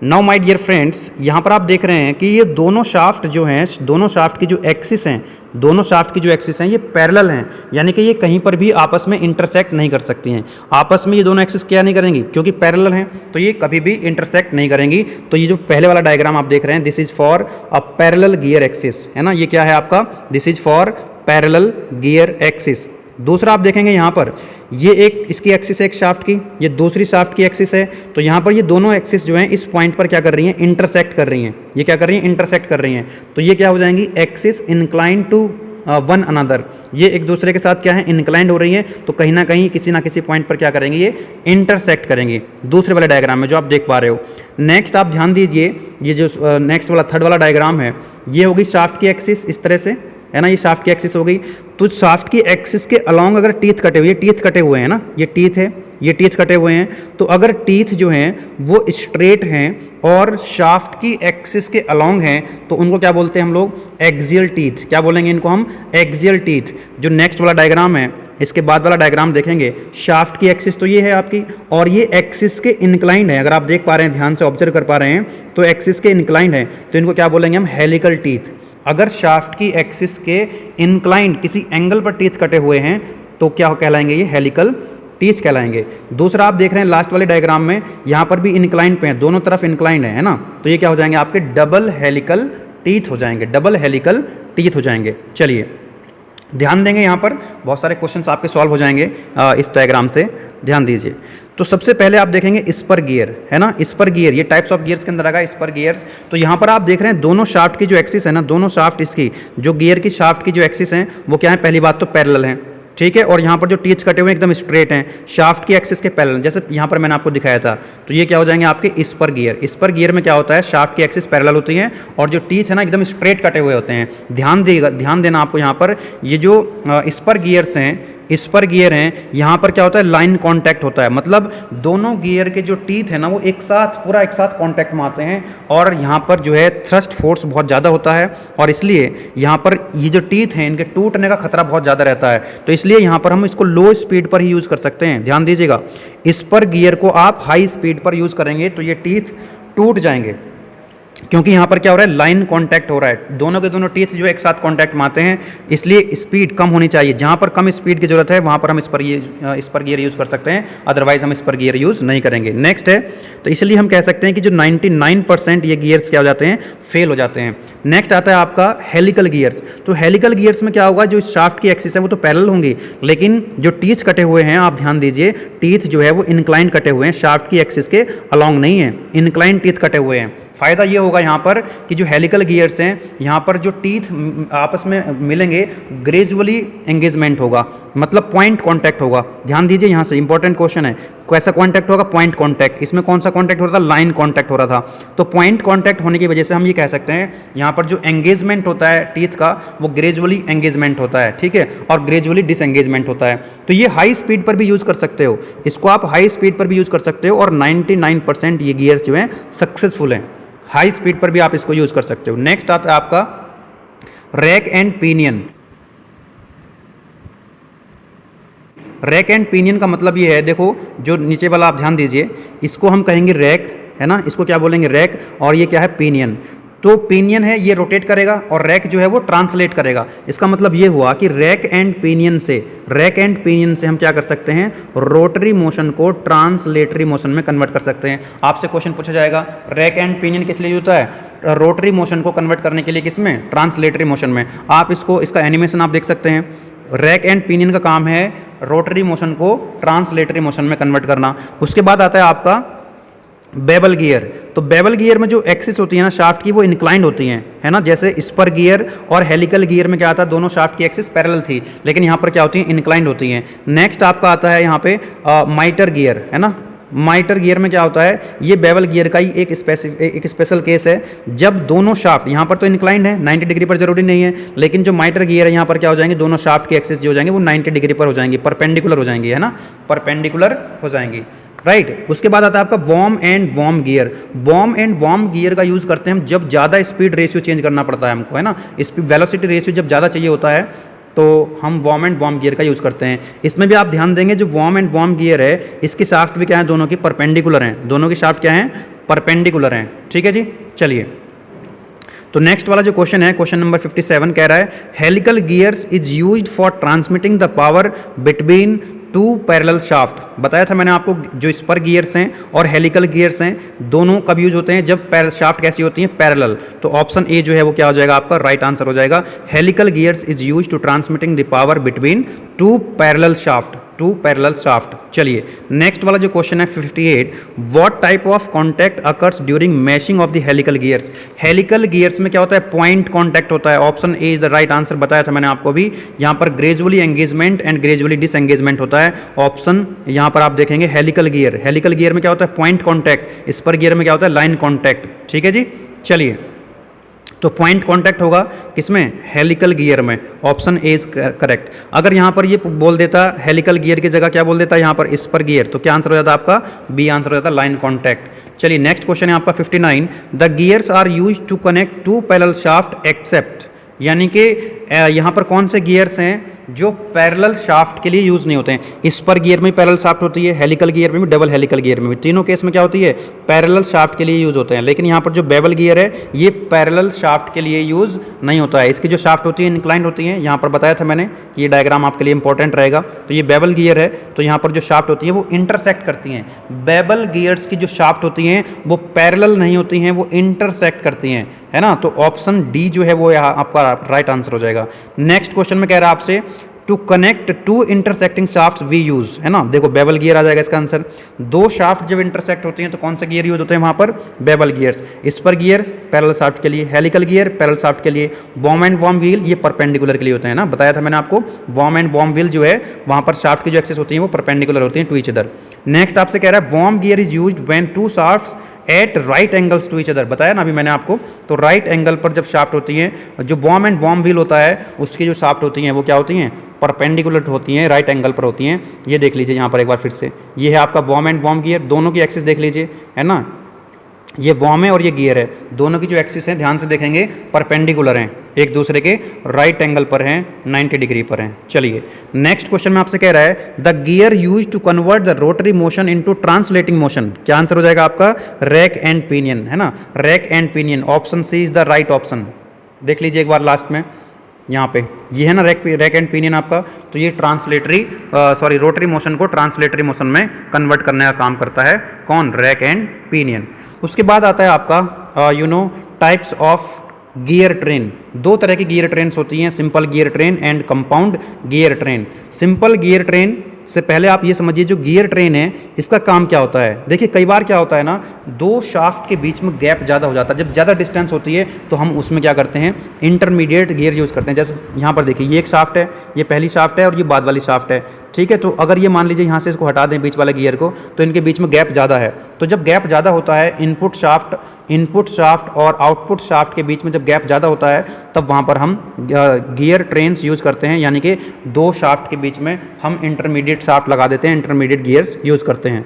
नाउ माय डियर फ्रेंड्स, यहाँ पर आप देख रहे हैं कि ये दोनों शाफ्ट जो हैं, दोनों शाफ्ट की जो एक्सिस हैं, दोनों शाफ्ट की जो एक्सिस हैं ये पैरेलल हैं, यानी कि ये कहीं पर भी आपस में इंटरसेक्ट नहीं कर सकती हैं। आपस में ये दोनों एक्सिस क्या नहीं करेंगी, क्योंकि पैरेलल हैं तो ये कभी भी इंटरसेक्ट नहीं करेंगी। तो ये जो पहले वाला डायग्राम आप देख रहे हैं, this is for a parallel gear axis, है ना। ये क्या है आपका, this is for parallel gear axis. दूसरा आप देखेंगे यहाँ पर ये एक इसकी एक्सिस है एक शाफ्ट की, ये दूसरी शाफ्ट की एक्सिस है। तो यहाँ पर ये दोनों एक्सिस जो हैं इस पॉइंट पर क्या कर रही हैं, इंटरसेक्ट कर रही हैं। ये क्या कर रही हैं, इंटरसेक्ट कर रही हैं। तो ये क्या हो जाएंगी, axis incline to one another, ये एक दूसरे के साथ क्या है, इंक्लाइंड हो रही है, तो कहीं ना कहीं किसी ना किसी पॉइंट पर क्या करेंगे, ये इंटरसेक्ट करेंगे दूसरे वाले डायग्राम में जो आप देख पा रहे हो। नेक्स्ट आप ध्यान दीजिए, ये जो नेक्स्ट वाला थर्ड वाला डायग्राम है, ये होगी शाफ्ट की एक्सिस, इस तरह से है ना, ये शाफ्ट की एक्सिस हो गई। तो शाफ्ट की एक्सिस के अलोंग अगर टीथ कटे हुए, ये टीथ कटे हुए हैं ना, ये टीथ है, ये टीथ कटे हुए हैं, तो अगर टीथ जो हैं वो स्ट्रेट हैं और शाफ्ट की एक्सिस के अलोंग हैं, तो उनको क्या बोलते हैं हम लोग, एक्सियल टीथ। क्या बोलेंगे इनको हम, एक्सियल टीथ। जो नेक्स्ट वाला डायग्राम है, इसके बाद वाला डायग्राम देखेंगे, शाफ्ट की एक्सिस तो ये है आपकी, और ये एक्सिस के इंक्लाइंड है, अगर आप देख पा रहे हैं, ध्यान से ऑब्जर्व कर पा रहे हैं, तो एक्सिस के इंक्लाइंड है, तो इनको क्या बोलेंगे हम, हेलिकल टीथ। अगर शाफ्ट की एक्सिस के इंक्लाइंड किसी एंगल पर टीथ कटे हुए हैं, तो क्या कहलाएंगे, ये हेलिकल टीथ कहलाएंगे। दूसरा आप देख रहे हैं लास्ट वाले डायग्राम में, यहाँ पर भी इंक्लाइंड पे है, दोनों तरफ इंक्लाइंड है ना, तो ये क्या हो जाएंगे आपके, डबल हेलिकल टीथ हो जाएंगे, डबल हेलिकल टीथ हो जाएंगे। चलिए ध्यान देंगे, यहाँ पर बहुत सारे क्वेश्चंस आपके सॉल्व हो जाएंगे इस डायग्राम से, ध्यान दीजिए। तो सबसे पहले आप देखेंगे स्पर गियर, है ना, स्पर गियर, ये टाइप्स ऑफ गियर्स के अंदर आएगा स्पर गियर्स। तो यहाँ पर आप देख रहे हैं दोनों शाफ्ट की जो एक्सिस है ना, दोनों शाफ्ट इसकी जो गियर की शाफ्ट की जो एक्सिस है वो क्या है, पहली बात तो पैरेलल है, ठीक है, और यहाँ पर जो टीथ कटे हुए हैं एकदम स्ट्रेट हैं, शाफ्ट की एक्सिस के पैरेलल, जैसे यहाँ पर मैंने आपको दिखाया था। तो ये क्या हो जाएंगे आपके स्पर गियर। स्पर गियर में क्या होता है, शाफ्ट की एक्सिस पैरेलल होती है और जो टीथ है ना एकदम स्ट्रेट कटे हुए होते हैं। ध्यान देना आपको, यहाँ पर ये जो स्पर गियर्स हैं, स्पर गियर हैं, यहाँ पर क्या होता है, लाइन कांटेक्ट होता है, मतलब दोनों गियर के जो टीथ है ना वो एक साथ, पूरा एक साथ कांटेक्ट में आते हैं, और यहाँ पर जो है थ्रस्ट फोर्स बहुत ज़्यादा होता है, और इसलिए यहाँ पर ये जो टीथ हैं इनके टूटने का खतरा बहुत ज़्यादा रहता है। तो इसलिए यहाँ पर हम इसको लो स्पीड पर ही यूज़ कर सकते हैं। ध्यान दीजिएगा, स्पर गियर को आप हाई स्पीड पर यूज़ करेंगे तो ये टीथ टूट जाएंगे, क्योंकि यहाँ पर क्या हो रहा है, लाइन कांटेक्ट हो रहा है, दोनों के दोनों टीथ जो एक साथ कांटेक्ट में आते हैं, इसलिए स्पीड कम होनी चाहिए। जहाँ पर कम स्पीड की जरूरत है वहाँ पर हम स्पर गियर यूज़ कर सकते हैं, अदरवाइज हम स्पर गियर यूज़ नहीं करेंगे। नेक्स्ट है, तो इसलिए हम कह सकते हैं कि जो 99% ये गियर्स क्या हो जाते हैं, फेल हो जाते हैं। नेक्स्ट आता है आपका हेलिकल गियर्स। तो हेलिकल गियर्स में क्या होगा, जो शाफ्ट की एक्सिस है वो तो पैरेलल होंगी, लेकिन जो टीथ कटे हुए हैं, आप ध्यान दीजिए, टीथ जो है वो इंक्लाइंड कटे हुए हैं, शाफ्ट की एक्सिस के अलॉन्ग नहीं है, इंक्लाइंड टीथ कटे हुए हैं। फ़ायदा ये होगा यहाँ पर कि जो हेलिकल गियर्स हैं, यहाँ पर जो टीथ आपस में मिलेंगे, ग्रेजुअली एंगेजमेंट होगा, मतलब पॉइंट कांटेक्ट होगा। ध्यान दीजिए, यहाँ से इंपॉर्टेंट क्वेश्चन है, कैसा कांटेक्ट होगा, पॉइंट कांटेक्ट। इसमें कौन सा कांटेक्ट हो रहा था, लाइन कांटेक्ट हो रहा था। तो पॉइंट कांटेक्ट होने की वजह से हम ये कह सकते हैं, यहाँ पर जो एंगेजमेंट होता है टीथ का, वो ग्रेजुअली एंगेजमेंट होता है, ठीक है, और ग्रेजुअली डिसएंगेजमेंट होता है। तो ये हाई स्पीड पर भी यूज़ कर सकते हो, इसको आप हाई स्पीड पर भी यूज़ कर सकते हो, और 99% ये गियर्स जो हैं सक्सेसफुल हैं, हाई स्पीड पर भी आप इसको यूज़ कर सकते हो। नेक्स्ट आता है आपका rack and pinion. Rack and pinion का मतलब ये है, देखो जो नीचे वाला आप ध्यान दीजिए, इसको हम कहेंगे रैक, है ना, इसको क्या बोलेंगे, रैक, और ये क्या है, पिनियन। तो पिनियन है ये रोटेट करेगा और रैक जो है वो ट्रांसलेट करेगा। इसका मतलब ये हुआ कि रैक एंड पिनियन से हम क्या कर सकते हैं, रोटरी मोशन को ट्रांसलेटरी मोशन में कन्वर्ट कर सकते हैं। आपसे क्वेश्चन पूछा जाएगा, रैक एंड पिनियन किस लिए होता है, रोटरी मोशन को कन्वर्ट करने के लिए, किसमें, ट्रांसलेटरी मोशन में। आप इसका एनिमेशन आप देख सकते हैं। रैक एंड पिनियन का काम है रोटरी मोशन को ट्रांसलेटरी मोशन में कन्वर्ट करना। उसके बाद आता है आपका बेबल गियर। तो बेबल गियर में जो एक्सिस होती है ना शाफ्ट की, वो इंक्लाइंड होती हैं, है ना, जैसे स्पर गियर और हेलिकल गियर में क्या आता है, दोनों शाफ्ट की एक्सिस पैरेलल थी, लेकिन यहाँ पर क्या होती है, इंक्लाइंड होती हैं। नेक्स्ट आपका आता है यहाँ पे माइटर गियर, है ना। माइटर गियर में क्या होता है, ये बेवल गियर का ही एक स्पेशल केस है, जब दोनों शाफ्ट, यहाँ पर तो इंक्लाइंड है, 90 डिग्री पर जरूरी नहीं है, लेकिन जो माइटर गियर है यहाँ पर क्या हो जाएंगे, दोनों शाफ्ट की एक्सिस जो हो जाएंगे वो 90 डिग्री पर हो जाएंगी, परपेंडिकुलर हो जाएंगी, है ना, परपेंडिकुलर हो जाएंगी, राइट। उसके बाद आता है आपका worm and worm gear. Worm and worm gear का यूज़ करते हैं हम जब ज़्यादा स्पीड रेशियो चेंज करना पड़ता है हमको, है ना, स्पीड वेलोसिटी रेशियो जब ज़्यादा चाहिए होता है तो हम वॉर्म एंड वॉर्म गियर का यूज़ करते हैं। इसमें भी आप ध्यान देंगे, जो वॉर्म एंड वॉर्म गियर है इसकी शाफ्ट भी क्या है, दोनों की परपेंडिकुलर हैं, दोनों की शाफ्ट क्या हैं, परपेंडिकुलर हैं, ठीक है जी। चलिए, तो नेक्स्ट वाला जो क्वेश्चन है, क्वेश्चन नंबर 57 कह रहा है, helical gears is used for transmitting the power between two parallel shaft बताया था मैंने आपको, जो स्पर गियर्स हैं और हेलिकल गियर्स हैं दोनों कब यूज होते हैं, जब शाफ्ट कैसी होती हैं, पैरेलल। तो ऑप्शन ए जो है वो क्या हो जाएगा आपका राइट आंसर हो जाएगा। Helical gears is use to transmitting the power between two parallel shaft, two parallel shaft. चलिए नेक्स्ट वाला जो क्वेश्चन है 58, what type of contact occurs during meshing of the helical gears. Helical gears में क्या होता है, पॉइंट कॉन्टैक्ट होता है। Option A is the right answer, बताया था मैंने आपको भी। यहाँ पर gradually engagement and gradually disengagement होता है। ऑप्शन यहाँ पर आप देखेंगे हेलिकल गियर, हेलिकल गियर में क्या होता है पॉइंट कॉन्टैक्ट, स्पर गियर में क्या होता है लाइन कॉन्टैक्ट। ठीक है जी, चलिए तो पॉइंट कांटेक्ट होगा किसमें, हेलिकल गियर में। Option A is correct. अगर यहाँ पर ये बोल देता हेलिकल गियर की जगह क्या बोल देता यहाँ पर स्पर गियर, तो क्या आंसर हो जाता आपका बी आंसर हो जाता लाइन कांटेक्ट। चलिए नेक्स्ट क्वेश्चन है आपका 59, the gears are use to connect two parallel shaft except, यानी कि यहाँ पर कौन से गियर्स हैं जो पैरेलल शाफ्ट के लिए यूज़ नहीं होते हैं। स्पर गियर में पैरेलल शाफ्ट होती है, हेलिकल गियर में भी, डबल हेलिकल गियर में भी, तीनों केस में क्या होती है पैरेलल शाफ्ट के लिए यूज़ होते हैं। लेकिन यहाँ पर जो बेवल गियर है ये पैरेलल शाफ्ट के लिए यूज़ नहीं होता है। इसकी जो शाफ्ट होती है इंक्लाइंड होती है, यहाँ पर बताया था मैंने कि ये डायग्राम आपके लिए इंपॉर्टेंट रहेगा। तो ये बेवल गियर है, तो यहाँ पर जो शाफ्ट होती है वो इंटरसेक्ट करती हैं। बेवल गियर्स की जो शाफ्ट होती हैं वो पैरेलल नहीं होती हैं, वो इंटरसेक्ट करती हैं, है ना। तो ऑप्शन डी जो है वो यहाँ आपका राइट आंसर हो जाएगा। नेक्स्ट क्वेश्चन में कह रहा है आपसे to connect two intersecting shafts we use, है ना। देखो बेवल गियर आ जाएगा इसका आंसर। दो शाफ्ट जब इंटरसेक्ट होती हैं तो कौन से गियर यूज होते हैं वहां पर, bevel gears. Spur gear parallel shaft के लिए, हेलिकल गियर पैरेलल शाफ्ट के लिए, वॉर्म एंड वॉर्म व्हील ये परपेंडिकुलर के लिए होते हैं ना, बताया था मैंने आपको। वॉर्म एंड वॉर्म व्हील जो है वहां पर शाफ्ट की जो एक्सेस होती है वो परपेंडिकुलर होती है टू ईच अदर। नेक्स्ट आपसे कह रहा है worm gear is used when two shafts at right angles to each other, बताया ना अभी मैंने आपको। तो राइट एंगल पर जब शाफ्ट होती है, जो वॉर्म एंड वॉर्म व्हील होता है उसकी जो शाफ्ट होती हैं वो क्या होती हैं, परपेंडिकुलर होती हैं, राइट एंगल पर होती हैं। ये देख लीजिए यहाँ पर एक बार फिर से, ये है आपका वॉर्म एंड वॉर्म गियर, दोनों की एक्सिस देख लीजिए, है ना। ये वॉर्म है और ये गियर है, दोनों की जो एक्सिस हैं ध्यान से देखेंगे परपेंडिकुलर हैं, एक दूसरे के राइट एंगल पर हैं, 90 डिग्री पर हैं। चलिए नेक्स्ट क्वेश्चन में आपसे कह रहा है the gear use to convert the rotary motion into translating motion, क्या आंसर हो जाएगा आपका रैक एंड पिनियन, है ना। Rack and pinion, option C is the right option. देख लीजिए एक बार लास्ट में यहाँ पे, ये है ना रैक एंड पिनियन आपका। तो ये रोटरी मोशन को ट्रांसलेटरी मोशन में कन्वर्ट करने का काम करता है कौन, रैक एंड पिनियन। उसके बाद आता है आपका टाइप्स ऑफ गियर ट्रेन। दो तरह की गियर ट्रेन्स होती हैं, simple gear train and compound gear train. Simple gear train से पहले आप ये समझिए जो गियर ट्रेन है इसका काम क्या होता है। देखिए कई बार क्या होता है ना, दो शाफ्ट के बीच में गैप ज़्यादा हो जाता है, जब ज़्यादा डिस्टेंस होती है तो हम उसमें क्या करते हैं इंटरमीडिएट गियर यूज़ करते हैं। जैसे यहाँ पर देखिए ये एक शाफ्ट है, ये पहली शाफ्ट है और ये बाद वाली शाफ्ट है, ठीक है। तो अगर ये मान लीजिए यहाँ से इसको हटा दें बीच वाले गियर को, तो इनके बीच में गैप ज़्यादा है। तो जब गैप ज़्यादा होता है इनपुट शाफ्ट और आउटपुट शाफ्ट के बीच में जब गैप ज़्यादा होता है तब वहाँ पर हम गियर ट्रेन्स यूज़ करते हैं, यानी कि दो शाफ्ट के बीच में हम इंटरमीडिएट शाफ्ट लगा देते हैं, इंटरमीडिएट गियर्स यूज़ करते हैं।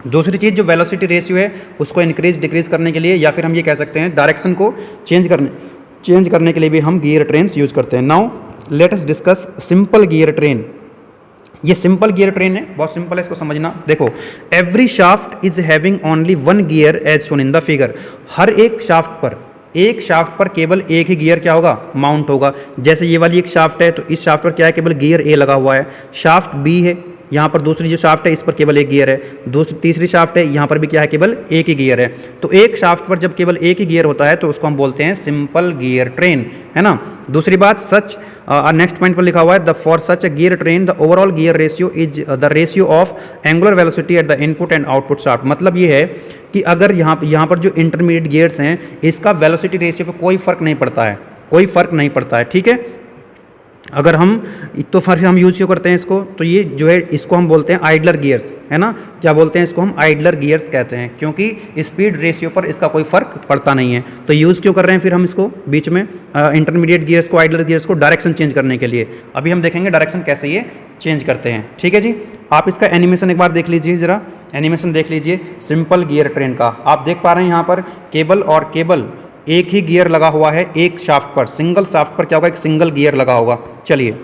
दूसरी चीज़ जो वेलोसिटी रेशियो है उसको इंक्रीज डिक्रीज करने के लिए, या फिर हम ये कह सकते हैं डायरेक्शन को चेंज करने के लिए भी हम गियर ट्रेन्स यूज़ करते हैं। Now let us discuss simple gear train. ये सिंपल गियर ट्रेन है, बहुत सिंपल है इसको समझना। देखो every shaft is having only one gear as shown in the figure. हर एक शाफ्ट पर केवल एक ही गियर क्या होगा, माउंट होगा। जैसे ये वाली एक शाफ्ट है तो इस शाफ्ट पर क्या है, केवल गियर ए लगा हुआ है। शाफ्ट बी है, यहाँ पर दूसरी जो शाफ्ट है इस पर केवल एक गियर है। तीसरी शाफ्ट है, यहाँ पर भी क्या है, केवल एक ही गियर है। तो एक शाफ्ट पर जब केवल एक ही गियर होता है तो उसको हम बोलते हैं सिंपल गियर ट्रेन, है ना। दूसरी बात नेक्स्ट पॉइंट पर लिखा हुआ है for such a gear train the overall gear ratio is the ratio of angular velocity at the input and output shaft. मतलब ये है कि अगर यहाँ पर जो इंटरमीडिएट गियर्स हैं इसका वेलोसिटी रेशियो पे कोई फर्क नहीं पड़ता है, ठीक है। अगर हम तो फिर हम यूज़ क्यों करते हैं इसको, तो ये जो है इसको हम बोलते हैं आइडलर गियर्स, है ना। क्या बोलते हैं इसको, हम आइडलर गियर्स कहते हैं, क्योंकि स्पीड रेशियो पर इसका कोई फर्क पड़ता नहीं है। तो यूज़ क्यों कर रहे हैं फिर हम इसको बीच में इंटरमीडिएट गियर्स को, आइडलर गियर्स को डायरेक्शन चेंज करने के लिए। अभी हम देखेंगे डायरेक्शन कैसे ये चेंज करते हैं, ठीक है जी। आप इसका एनिमेशन एक बार देख लीजिए, ज़रा एनिमेशन देख लीजिए सिंपल गियर ट्रेन का। आप देख पा रहे हैं यहाँ पर केबल एक ही गियर लगा हुआ है एक शाफ्ट पर, सिंगल शाफ्ट पर क्या होगा, एक सिंगल गियर लगा होगा। चलिए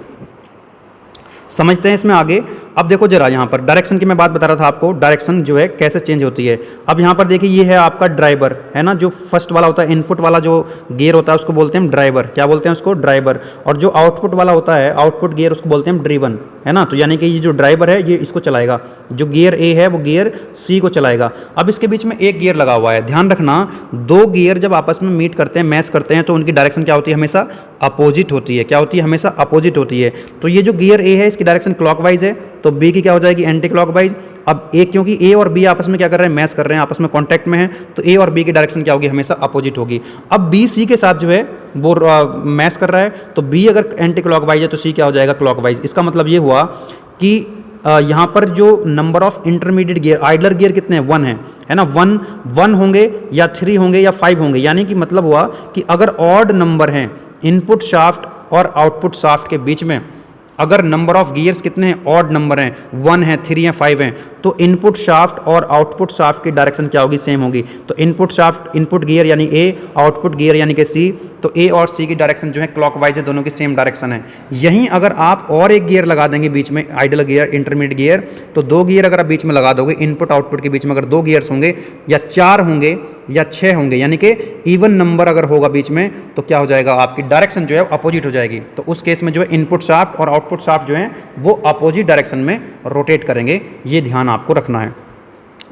समझते हैं इसमें आगे। अब देखो जरा यहाँ पर डायरेक्शन की मैं बात बता रहा था आपको, डायरेक्शन जो है कैसे चेंज होती है। अब यहाँ पर देखिए ये है आपका ड्राइवर, है ना, जो फर्स्ट वाला होता है इनपुट वाला जो गियर होता है उसको बोलते हैं ड्राइवर, क्या बोलते हैं उसको, ड्राइवर। और जो आउटपुट वाला होता है आउटपुट गियर उसको बोलते हैं ड्रिवन, है ना। तो यानी कि ये जो ड्राइवर है ये इसको चलाएगा, जो गियर ए है वो गियर सी को चलाएगा। अब इसके बीच में एक गियर लगा हुआ है, ध्यान रखना दो गियर जब आपस में मीट करते हैं, मैच करते हैं, तो उनकी डायरेक्शन क्या होती है, हमेशा अपोजिट होती है। क्या होती है, हमेशा अपोजिट होती है। तो ये जो गियर ए है इसकी डायरेक्शन क्लॉकवाइज है, तो बी की क्या हो जाएगी, एंटी क्लॉकवाइज। अब ए, क्योंकि ए और बी आपस में क्या कर रहे हैं, मैच कर रहे हैं, आपस में कॉन्टैक्ट में है, तो ए और बी की डायरेक्शन क्या होगी, हमेशा अपोजिट होगी। अब बी सी के साथ जो है वो मैच कर रहा है, तो बी अगर एंटी क्लॉकवाइज है तो सी क्या हो जाएगा, क्लॉकवाइज। इसका मतलब ये हुआ कि यहाँ पर जो number of intermediate gear, idler gear कितने हैं, 1 है ना। 1 होंगे या 3 होंगे या 5 होंगे, यानी कि मतलब हुआ कि अगर ऑड नंबर हैं इनपुट शाफ्ट और आउटपुट शाफ्ट के बीच में, अगर नंबर ऑफ गियर्स कितने हैं, ऑड नंबर हैं, 1 है, 3 है, 5 हैं, तो इनपुट शाफ्ट और आउटपुट शाफ्ट की डायरेक्शन क्या होगी, सेम होगी। तो इनपुट शाफ्ट, इनपुट गियर यानी ए, आउटपुट गियर यानी कि सी, तो ए और सी की डायरेक्शन जो है क्लॉकवाइज है, दोनों की सेम डायरेक्शन है। यहीं अगर आप और एक गियर लगा देंगे बीच में, आइडल गियर, इंटरमीडिएट गियर, तो 2 गियर अगर आप बीच में लगा दोगे, इनपुट आउटपुट के बीच में अगर 2 गियर्स होंगे या 4 होंगे या 6 होंगे, यानी कि इवन नंबर अगर होगा बीच में, तो क्या हो जाएगा, आपकी डायरेक्शन जो है अपोजिट हो जाएगी। तो उस केस में जो है इनपुट शाफ्ट और आउटपुट शाफ्ट जो है वो अपोजिट डायरेक्शन में रोटेट करेंगे, ये ध्यान आपको रखना है।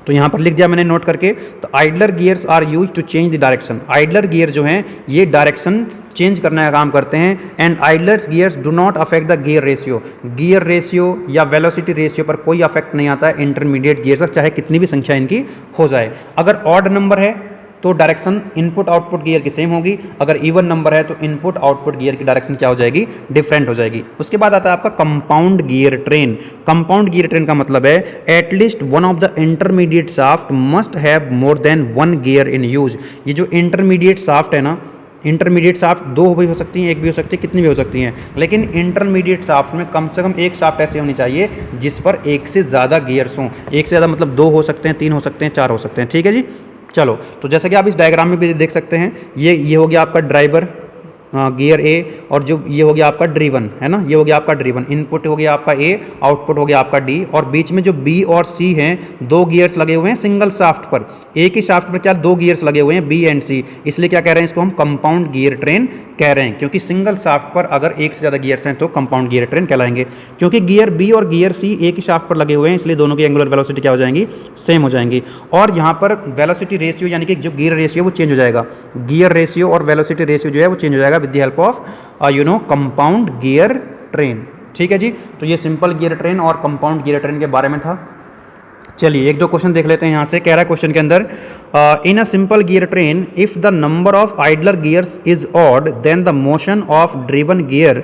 तो यहाँ पर लिख दिया मैंने नोट करके। तो idler gears are use to change the direction, idler gear जो हैं ये डायरेक्शन चेंज करने का काम करते हैं। And idlers gears do not affect the gear ratio, gear ratio या वेलोसिटी रेशियो पर कोई अफेक्ट नहीं आता है इंटरमीडिएट गियर्स का, चाहे कितनी भी संख्या इनकी हो जाए। अगर ऑड नंबर है तो डायरेक्शन इनपुट आउटपुट गियर की सेम होगी, अगर इवन नंबर है तो इनपुट आउटपुट गियर की डायरेक्शन क्या हो जाएगी, डिफरेंट हो जाएगी। उसके बाद आता है आपका compound gear train. Compound gear train का मतलब है at least one of the intermediate shaft must have more than 1 gear in use. ये जो इंटरमीडिएट शाफ्ट है ना, इंटरमीडिएट शाफ्ट 2 भी हो सकती हैं, 1 भी हो सकती है, कितनी भी हो सकती हैं, लेकिन इंटरमीडिएट शाफ्ट में कम से कम एक शाफ्ट ऐसी होनी चाहिए जिस पर 1 से ज़्यादा गियर्स हों। 1 से ज़्यादा मतलब 2 हो सकते हैं, 3 हो सकते हैं, 4 हो सकते हैं, ठीक है जी। चलो, तो जैसा कि आप इस डायग्राम में भी देख सकते हैं, ये हो गया आपका ड्राइवर गियर ए, और जो ये हो गया आपका ड्रिवन, है ना, ये हो गया आपका ड्रिवन। इनपुट हो गया आपका ए, आउटपुट हो गया आपका डी, और बीच में जो बी और सी हैं 2 गियर्स लगे हुए हैं सिंगल शाफ्ट पर। एक ही शाफ्ट पर क्या 2 गियर्स लगे हुए हैं, बी एंड सी, इसलिए क्या कह रहे हैं, इसको हम कंपाउंड गियर ट्रेन कह रहे हैं, क्योंकि सिंगल शाफ्ट पर अगर 1 से ज़्यादा गियर्स हैं तो कंपाउंड गियर ट्रेन कहलाएंगे। क्योंकि गियर बी और गियर सी एक ही शाफ्ट पर लगे हुए हैं, इसलिए दोनों की एंगुलर वेलोसिटी क्या हो जाएंगी, सेम हो जाएंगी। और यहाँ पर वेलोसिटी रेशियो यानी कि जो गियर रेशियो वो चेंज हो जाएगा, गियर रेशियो और वेलोसिटी रेशियो जो है वो चेंज हो जाएगा with the help of compound gear train, ठीक है जी। तो ये सिंपल गियर ट्रेन और कंपाउंड गियर ट्रेन के बारे में था। चलिए 1-2 क्वेश्चन देख लेते हैं यहाँ से। कह रहा है क्वेश्चन के अंदर, in a simple gear train if the number of idler gears is odd then the motion of driven gear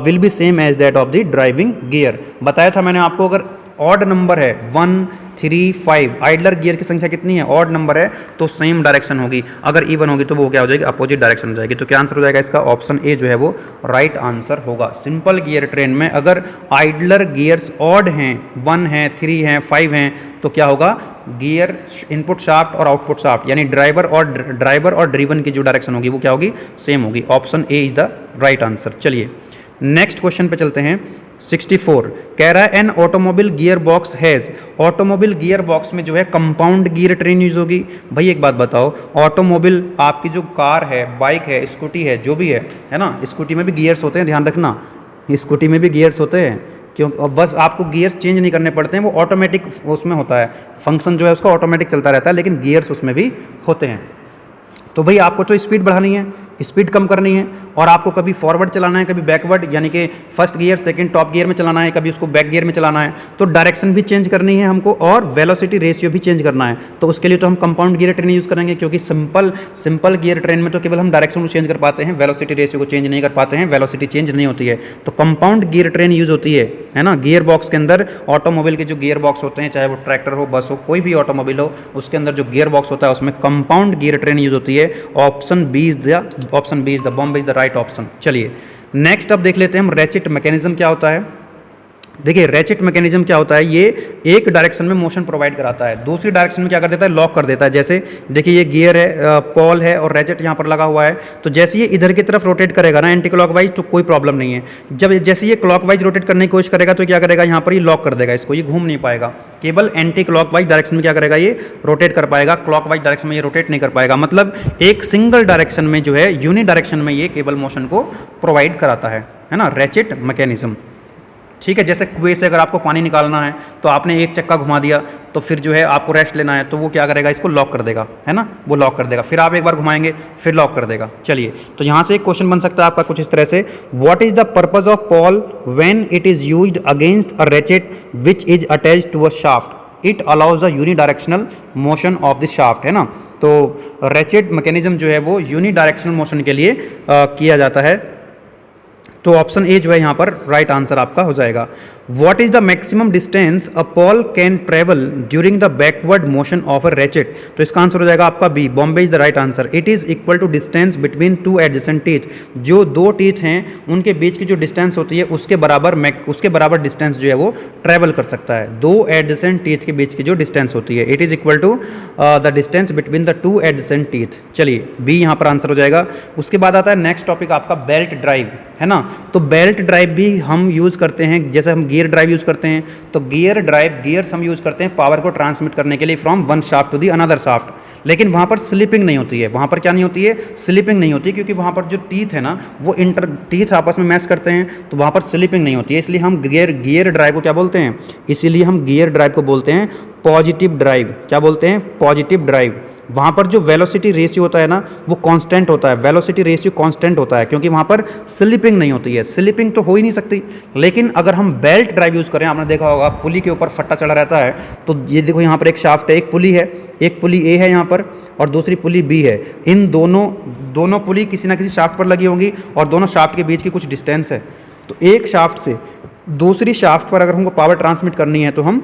will be same as that of the driving gear. बताया था मैंने आपको, अगर ऑड नंबर है 1, 3, 5, idler gear की संख्या कितनी है, ऑड नंबर है, तो सेम डायरेक्शन होगी। अगर इवन होगी तो वो क्या हो जाएगी, अपोजिट डायरेक्शन हो जाएगी। तो क्या आंसर हो जाएगा इसका, ऑप्शन ए जो है वो राइट आंसर होगा। सिंपल गियर ट्रेन में अगर आइडलर गियर्स ऑड हैं, 1 है, 3 हैं, 5 हैं, तो क्या होगा, गियर इनपुट शाफ्ट और आउटपुट शाफ्ट यानी ड्राइवर और ड्रिवन की जो डायरेक्शन होगी वो क्या होगी, सेम होगी। Option A is the right answer. चलिए नेक्स्ट क्वेश्चन पे चलते हैं। 64 कह रहा है an automobile gear box has, automobile gear box में जो है कंपाउंड गियर ट्रेन यूज होगी। भाई एक बात बताओ, ऑटोमोबाइल आपकी जो कार है, बाइक है, स्कूटी है, जो भी है ना, स्कूटी में भी गियर्स होते हैं, ध्यान रखना, स्कूटी में भी गियर्स होते हैं, क्यों, बस आपको गियर्स चेंज नहीं करने पड़ते हैं, वो ऑटोमेटिक उसमें होता है, फंक्शन जो है उसका ऑटोमेटिक चलता रहता है, लेकिन गियर्स उसमें भी होते हैं। तो भाई आपको तो स्पीड बढ़ानी है, स्पीड कम करनी है, और आपको कभी फॉरवर्ड चलाना है, कभी बैकवर्ड, यानी कि first gear second top gear में चलाना है, कभी उसको बैक गियर में चलाना है, तो डायरेक्शन भी चेंज करनी है हमको और वेलोसिटी रेशियो भी चेंज करना है। तो उसके लिए तो हम कंपाउंड गियर ट्रेन यूज़ करेंगे, क्योंकि सिंपल गियर ट्रेन में तो केवल हम डायरेक्शन को चेंज कर पाते हैं, वेलोसिटी रेशियो को चेंज नहीं कर पाते हैं, वेलोसिटी चेंज नहीं होती है। तो कंपाउंड गियर ट्रेन यूज़ होती है ना। गियर बॉक्स के अंदर ऑटोमोबाइल के जो गियर बॉक्स होते हैं, चाहे वो ट्रैक्टर हो, बस हो, कोई भी ऑटोमोबाइल हो, उसके अंदर जो गियर बॉक्स होता है उसमें कंपाउंड गियर ट्रेन यूज़ होती है। Option B is the Bombay is the right option. चलिए नेक्स्ट अब देख लेते हैं हम, रैचेट मैकेनिज्म क्या होता है। देखिए रैचेट मैकेनिज्म क्या होता है, ये एक डायरेक्शन में मोशन प्रोवाइड कराता है, दूसरी डायरेक्शन में क्या कर देता है, लॉक कर देता है। जैसे देखिए ये गियर है, पॉल है और रैचेट यहाँ पर लगा हुआ है, तो जैसे ये इधर की तरफ रोटेट करेगा ना एंटी क्लॉकवाइज, तो कोई प्रॉब्लम नहीं है। जब जैसे ये क्लॉकवाइज रोटेट करने की कोशिश करेगा तो क्या करेगा, यहाँ पर ये लॉक कर देगा इसको, ये घूम नहीं पाएगा। केवल एंटी क्लॉकवाइज डायरेक्शन में क्या करेगा, ये रोटेट कर पाएगा, क्लॉकवाइज डायरेक्शन में ये रोटेट नहीं कर पाएगा। मतलब एक सिंगल डायरेक्शन में जो है, यूनि डायरेक्शन में ये केबल मोशन को प्रोवाइड कराता है ना, रैचेट मैकेनिज्म। ठीक है, जैसे कुएं से अगर आपको पानी निकालना है तो आपने एक चक्का घुमा दिया, तो फिर जो है आपको रेस्ट लेना है, तो वो क्या करेगा, इसको लॉक कर देगा, है ना, वो लॉक कर देगा। फिर आप एक बार घुमाएंगे फिर लॉक कर देगा। चलिए, तो यहाँ से एक क्वेश्चन बन सकता है आपका कुछ इस तरह से, what is the purpose of pawl when it is used against a ratchet which is attached to a shaft, it allows the unidirectional motion of the shaft, है ना। तो रैचेट मैकेनिज्म जो है वो यूनि डायरेक्शनल मोशन के लिए किया जाता है। तो ऑप्शन ए जो है यहाँ पर राइट आंसर आपका हो जाएगा। What is the maximum distance a pawl can travel during the backward motion of a ratchet, तो इसका आंसर हो जाएगा आपका B, Bombay is the right answer. It is equal to distance between two adjacent teeth, जो दो teeth हैं उनके बीच की जो डिस्टेंस होती है उसके बराबर डिस्टेंस जो है वो ट्रेवल कर सकता है, दो एडजेसेंट टीथ के बीच की जो डिस्टेंस होती है। It is equal to the distance between the two adjacent teeth. चलिए बी यहाँ पर आंसर हो जाएगा। उसके बाद आता है नेक्स्ट टॉपिक आपका बेल्ट ड्राइव, है ना। तो बेल्ट ड्राइव भी हम यूज़ करते हैं, जैसे हम गियर ड्राइव यूज़ करते हैं, तो गियर्स हम यूज़ करते हैं पावर को ट्रांसमिट करने के लिए from one shaft to the another shaft. लेकिन वहाँ पर स्लिपिंग नहीं होती है, वहाँ पर क्या नहीं होती है, स्लिपिंग नहीं होती, क्योंकि वहाँ पर जो टीथ है ना वो टीथ आपस में मैच करते हैं, तो वहाँ पर स्लिपिंग नहीं होती है। इसलिए हम गियर ड्राइव को क्या बोलते हैं, इसीलिए हम गियर ड्राइव को बोलते हैं पॉजिटिव ड्राइव। क्या बोलते हैं, पॉजिटिव ड्राइव। वहाँ पर जो वेलोसिटी रेशियो होता है ना वो कांस्टेंट होता है, वेलोसिटी रेशियो कांस्टेंट होता है, क्योंकि वहाँ पर स्लिपिंग नहीं होती है। स्लिपिंग तो हो ही नहीं सकती। लेकिन अगर हम बेल्ट ड्राइव यूज़ करें, आपने देखा होगा पुली के ऊपर फट्टा चढ़ा रहता है, तो ये देखो यहाँ पर एक शाफ्ट है, एक पुली है, एक पुली ए है यहाँ पर और दूसरी पुली बी है। इन दोनों पुली किसी ना किसी शाफ्ट पर लगी होंगी और दोनों शाफ्ट के बीच की कुछ डिस्टेंस है। तो एक शाफ्ट से दूसरी शाफ्ट पर अगर हमको पावर ट्रांसमिट करनी है तो हम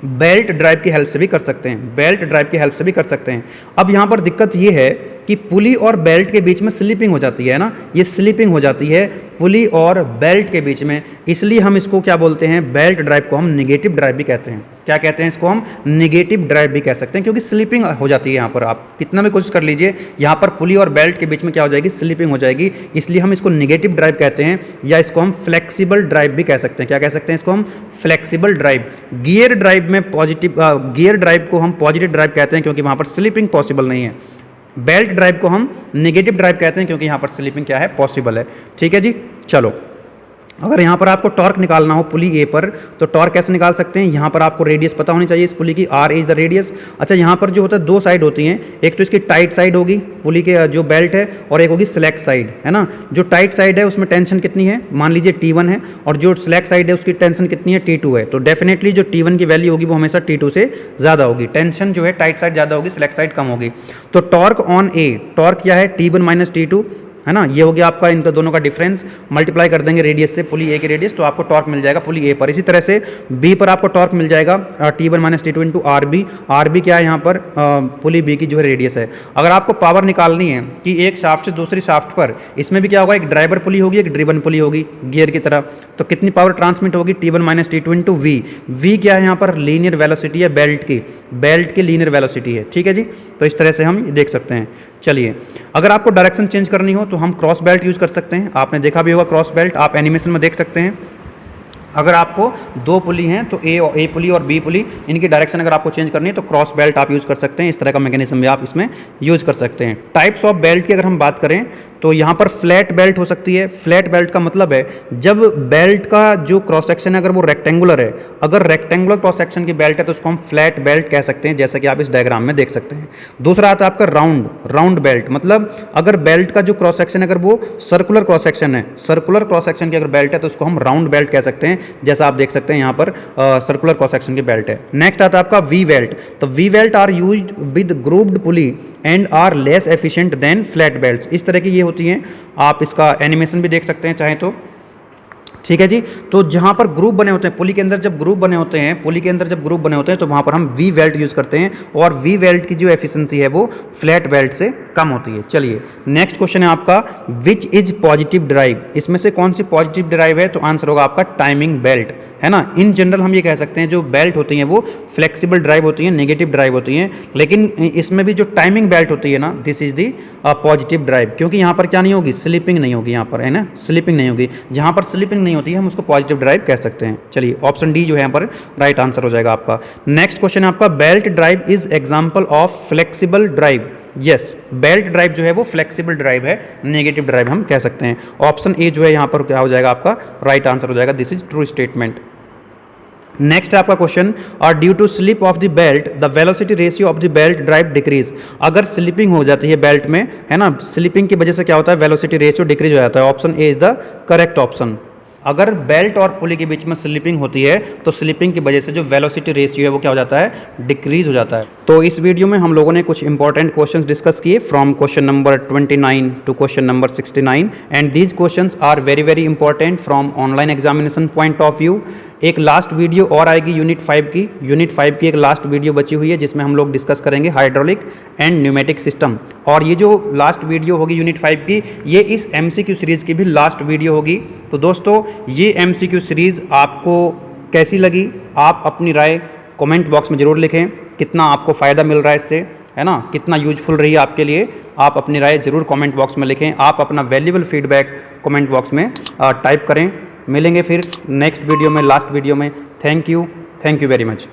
बेल्ट ड्राइव की हेल्प से भी कर सकते हैं, बेल्ट ड्राइव की हेल्प से भी कर सकते हैं। अब यहाँ पर दिक्कत ये है कि पुली और बेल्ट के बीच में स्लिपिंग हो जाती है ना, ये स्लिपिंग हो जाती है पुली और बेल्ट के बीच में, इसलिए हम इसको क्या बोलते हैं, बेल्ट ड्राइव को हम नेगेटिव ड्राइव भी कहते हैं। क्या कहते हैं इसको, हम नेगेटिव ड्राइव भी कह सकते हैं, क्योंकि स्लिपिंग हो जाती है। यहाँ पर आप कितना भी कोशिश कर लीजिए, यहाँ पर पुली और बेल्ट के बीच में क्या हो जाएगी, स्लिपिंग हो जाएगी, इसलिए हम इसको नेगेटिव ड्राइव कहते हैं, या इसको हम फ्लेक्सिबल ड्राइव भी कह सकते हैं। क्या कह सकते हैं इसको हम, फ्लेक्सिबल ड्राइव। गियर ड्राइव को हम पॉजिटिव ड्राइव कहते हैं, क्योंकि वहाँ पर स्लिपिंग पॉसिबल नहीं है। बेल्ट ड्राइव को हम नेगेटिव ड्राइव कहते हैं, क्योंकि यहाँ पर स्लिपिंग क्या है, पॉसिबल है। ठीक है जी, चलो। अगर यहाँ पर आपको टॉर्क निकालना हो पुली ए पर, तो टॉर्क कैसे निकाल सकते हैं, यहाँ पर आपको रेडियस पता होनी चाहिए इस पुली की, आर इज द रेडियस। अच्छा, यहाँ पर जो होता है दो साइड होती हैं, एक तो इसकी टाइट साइड होगी पुली के जो बेल्ट है, और एक होगी स्लैक साइड, है ना। जो टाइट साइड है उसमें टेंशन कितनी है, मान लीजिए T1 है, और जो स्लैक साइड है उसकी टेंशन कितनी है, T2 है। तो डेफिनेटली जो T1 की वैल्यू होगी वो हमेशा T2 से ज़्यादा होगी, टेंशन जो है टाइट साइड ज़्यादा होगी, स्लैक साइड कम होगी। तो टॉर्क ऑन ए, टॉर्क क्या है, T1 माइनस T2, है ना। ये हो गया आपका इनका दोनों का डिफरेंस, मल्टीप्लाई कर देंगे रेडियस से, पुली ए की रेडियस, तो आपको टॉर्क मिल जाएगा पुली ए पर। इसी तरह से बी पर आपको टॉर्क मिल जाएगा T1 minus T2 into R B क्या है यहाँ पर, पुली बी की जो है रेडियस है। अगर आपको पावर निकालनी है कि एक शाफ्ट से दूसरी शाफ्ट पर, इसमें भी क्या होगा, एक ड्राइवर पुली होगी, एक ड्रिवन पुली होगी गियर की तरह, तो कितनी पावर ट्रांसमिट होगी, T1 minus T2 into we क्या है यहाँ पर, लीनियर वेलोसिटी है बेल्ट की लीनियर वेलोसिटी है। ठीक है जी, तो इस तरह से हम देख सकते हैं। चलिए, अगर आपको डायरेक्शन चेंज करनी हो तो हम क्रॉस बेल्ट यूज़ कर सकते हैं। आपने देखा भी होगा क्रॉस बेल्ट, आप एनिमेशन में देख सकते हैं। अगर आपको दो पुली हैं तो ए पुली और बी पुली, इनकी डायरेक्शन अगर आपको चेंज करनी है तो क्रॉस बेल्ट आप यूज़ कर सकते हैं। इस तरह का मैकेनिज्म भी आप इसमें यूज़ कर सकते हैं। टाइप्स ऑफ बेल्ट की अगर हम बात करें तो यहाँ पर फ्लैट बेल्ट हो सकती है। फ्लैट बेल्ट का मतलब है जब बेल्ट का जो क्रॉस सेक्शन है अगर वो रेक्टेंगुलर है, अगर रेक्टेंगुलर क्रॉस सेक्शन की बेल्ट है तो उसको हम फ्लैट बेल्ट कह सकते हैं, जैसा कि आप इस डायग्राम में देख सकते हैं। दूसरा आता है आपका राउंड बेल्ट, मतलब अगर बेल्ट का जो क्रॉस सेक्शन है अगर वो सर्कुलर क्रॉस सेक्शन है, सर्कुलर क्रॉस सेक्शन की अगर बेल्ट है तो उसको हम राउंड बेल्ट कह सकते हैं, जैसा आप देख सकते हैं यहाँ पर सर्कुलर क्रॉस सेक्शन की बेल्ट है। नेक्स्ट आता है आपका वी बेल्ट। तो V belt are used with grooved pulley and are less efficient than flat belts. इस तरह की ये होती हैं, आप इसका एनिमेशन भी देख सकते हैं चाहे तो। ठीक है जी। तो जहाँ पर ग्रुप बने होते हैं पुली के अंदर, जब ग्रुप बने होते हैं, पुली के अंदर जब ग्रुप बने होते हैं तो वहाँ पर हम वी वेल्ट यूज़ करते हैं और वी वेल्ट की जो एफिशिएंसी है वो फ्लैट वेल्ट से कम होती है। चलिए नेक्स्ट क्वेश्चन है आपका, विच इज पॉजिटिव ड्राइव, इसमें से कौन सी पॉजिटिव ड्राइव है? तो आंसर होगा आपका टाइमिंग बेल्ट, है ना। इन जनरल हम ये कह सकते हैं जो बेल्ट होती हैं वो फ्लेक्सिबल ड्राइव होती हैं, नेगेटिव ड्राइव होती हैं, लेकिन इसमें भी जो टाइमिंग बेल्ट होती है ना, this is the positive drive, क्योंकि यहाँ पर क्या नहीं होगी, स्लिपिंग नहीं होगी यहाँ पर, है ना, स्लिपिंग नहीं होगी। जहाँ पर स्लिपिंग नहीं होती है हम उसको पॉजिटिव ड्राइव कह सकते हैं। चलिए ऑप्शन डी जो है यहाँ पर राइट आंसर हो जाएगा आपका। नेक्स्ट क्वेश्चन है आपका, belt drive is example of flexible drive. Yes, belt drive जो है वो फ्लेक्सिबल ड्राइव है, नेगेटिव ड्राइव हम कह सकते हैं। ऑप्शन ए जो है यहाँ पर क्या हो जाएगा आपका राइट आंसर हो जाएगा, this is true statement. Next है आपका क्वेश्चन, और due to slip of the belt the velocity ratio of the belt drive decrease. अगर स्लिपिंग हो जाती है बेल्ट में, है ना, स्लिपिंग की वजह से क्या होता है, वेलोसिटी रेशियो डिक्रीज हो जाता है। Option A is the correct option. अगर बेल्ट और पुली के बीच में स्लिपिंग होती है तो स्लिपिंग की वजह से जो वेलोसिटी रेशियो है वो क्या हो जाता है, डिक्रीज हो जाता है। तो इस वीडियो में हम लोगों ने कुछ इंपॉर्टेंट क्वेश्चंस डिस्कस किए from question number 29 to question number 69 and these questions are very very important from online examination point of view. एक लास्ट वीडियो और आएगी यूनिट 5 की, यूनिट 5 की एक लास्ट वीडियो बची हुई है जिसमें हम लोग डिस्कस करेंगे हाइड्रोलिक एंड न्यूमेटिक सिस्टम। और ये जो लास्ट वीडियो होगी यूनिट 5 की, ये इस MCQ सीरीज़ की भी लास्ट वीडियो होगी। तो दोस्तों ये MCQ सीरीज़ आपको कैसी लगी, आप अपनी राय कमेंट बॉक्स में ज़रूर लिखें। कितना आपको फ़ायदा मिल रहा है इससे, है ना, कितना यूजफुल रही है आपके लिए, आप अपनी राय ज़रूर कमेंट बॉक्स में लिखें। आप अपना वैल्यूबल फीडबैक कमेंट बॉक्स में टाइप करें। मिलेंगे फिर नेक्स्ट वीडियो में, लास्ट वीडियो में। Thank you very much.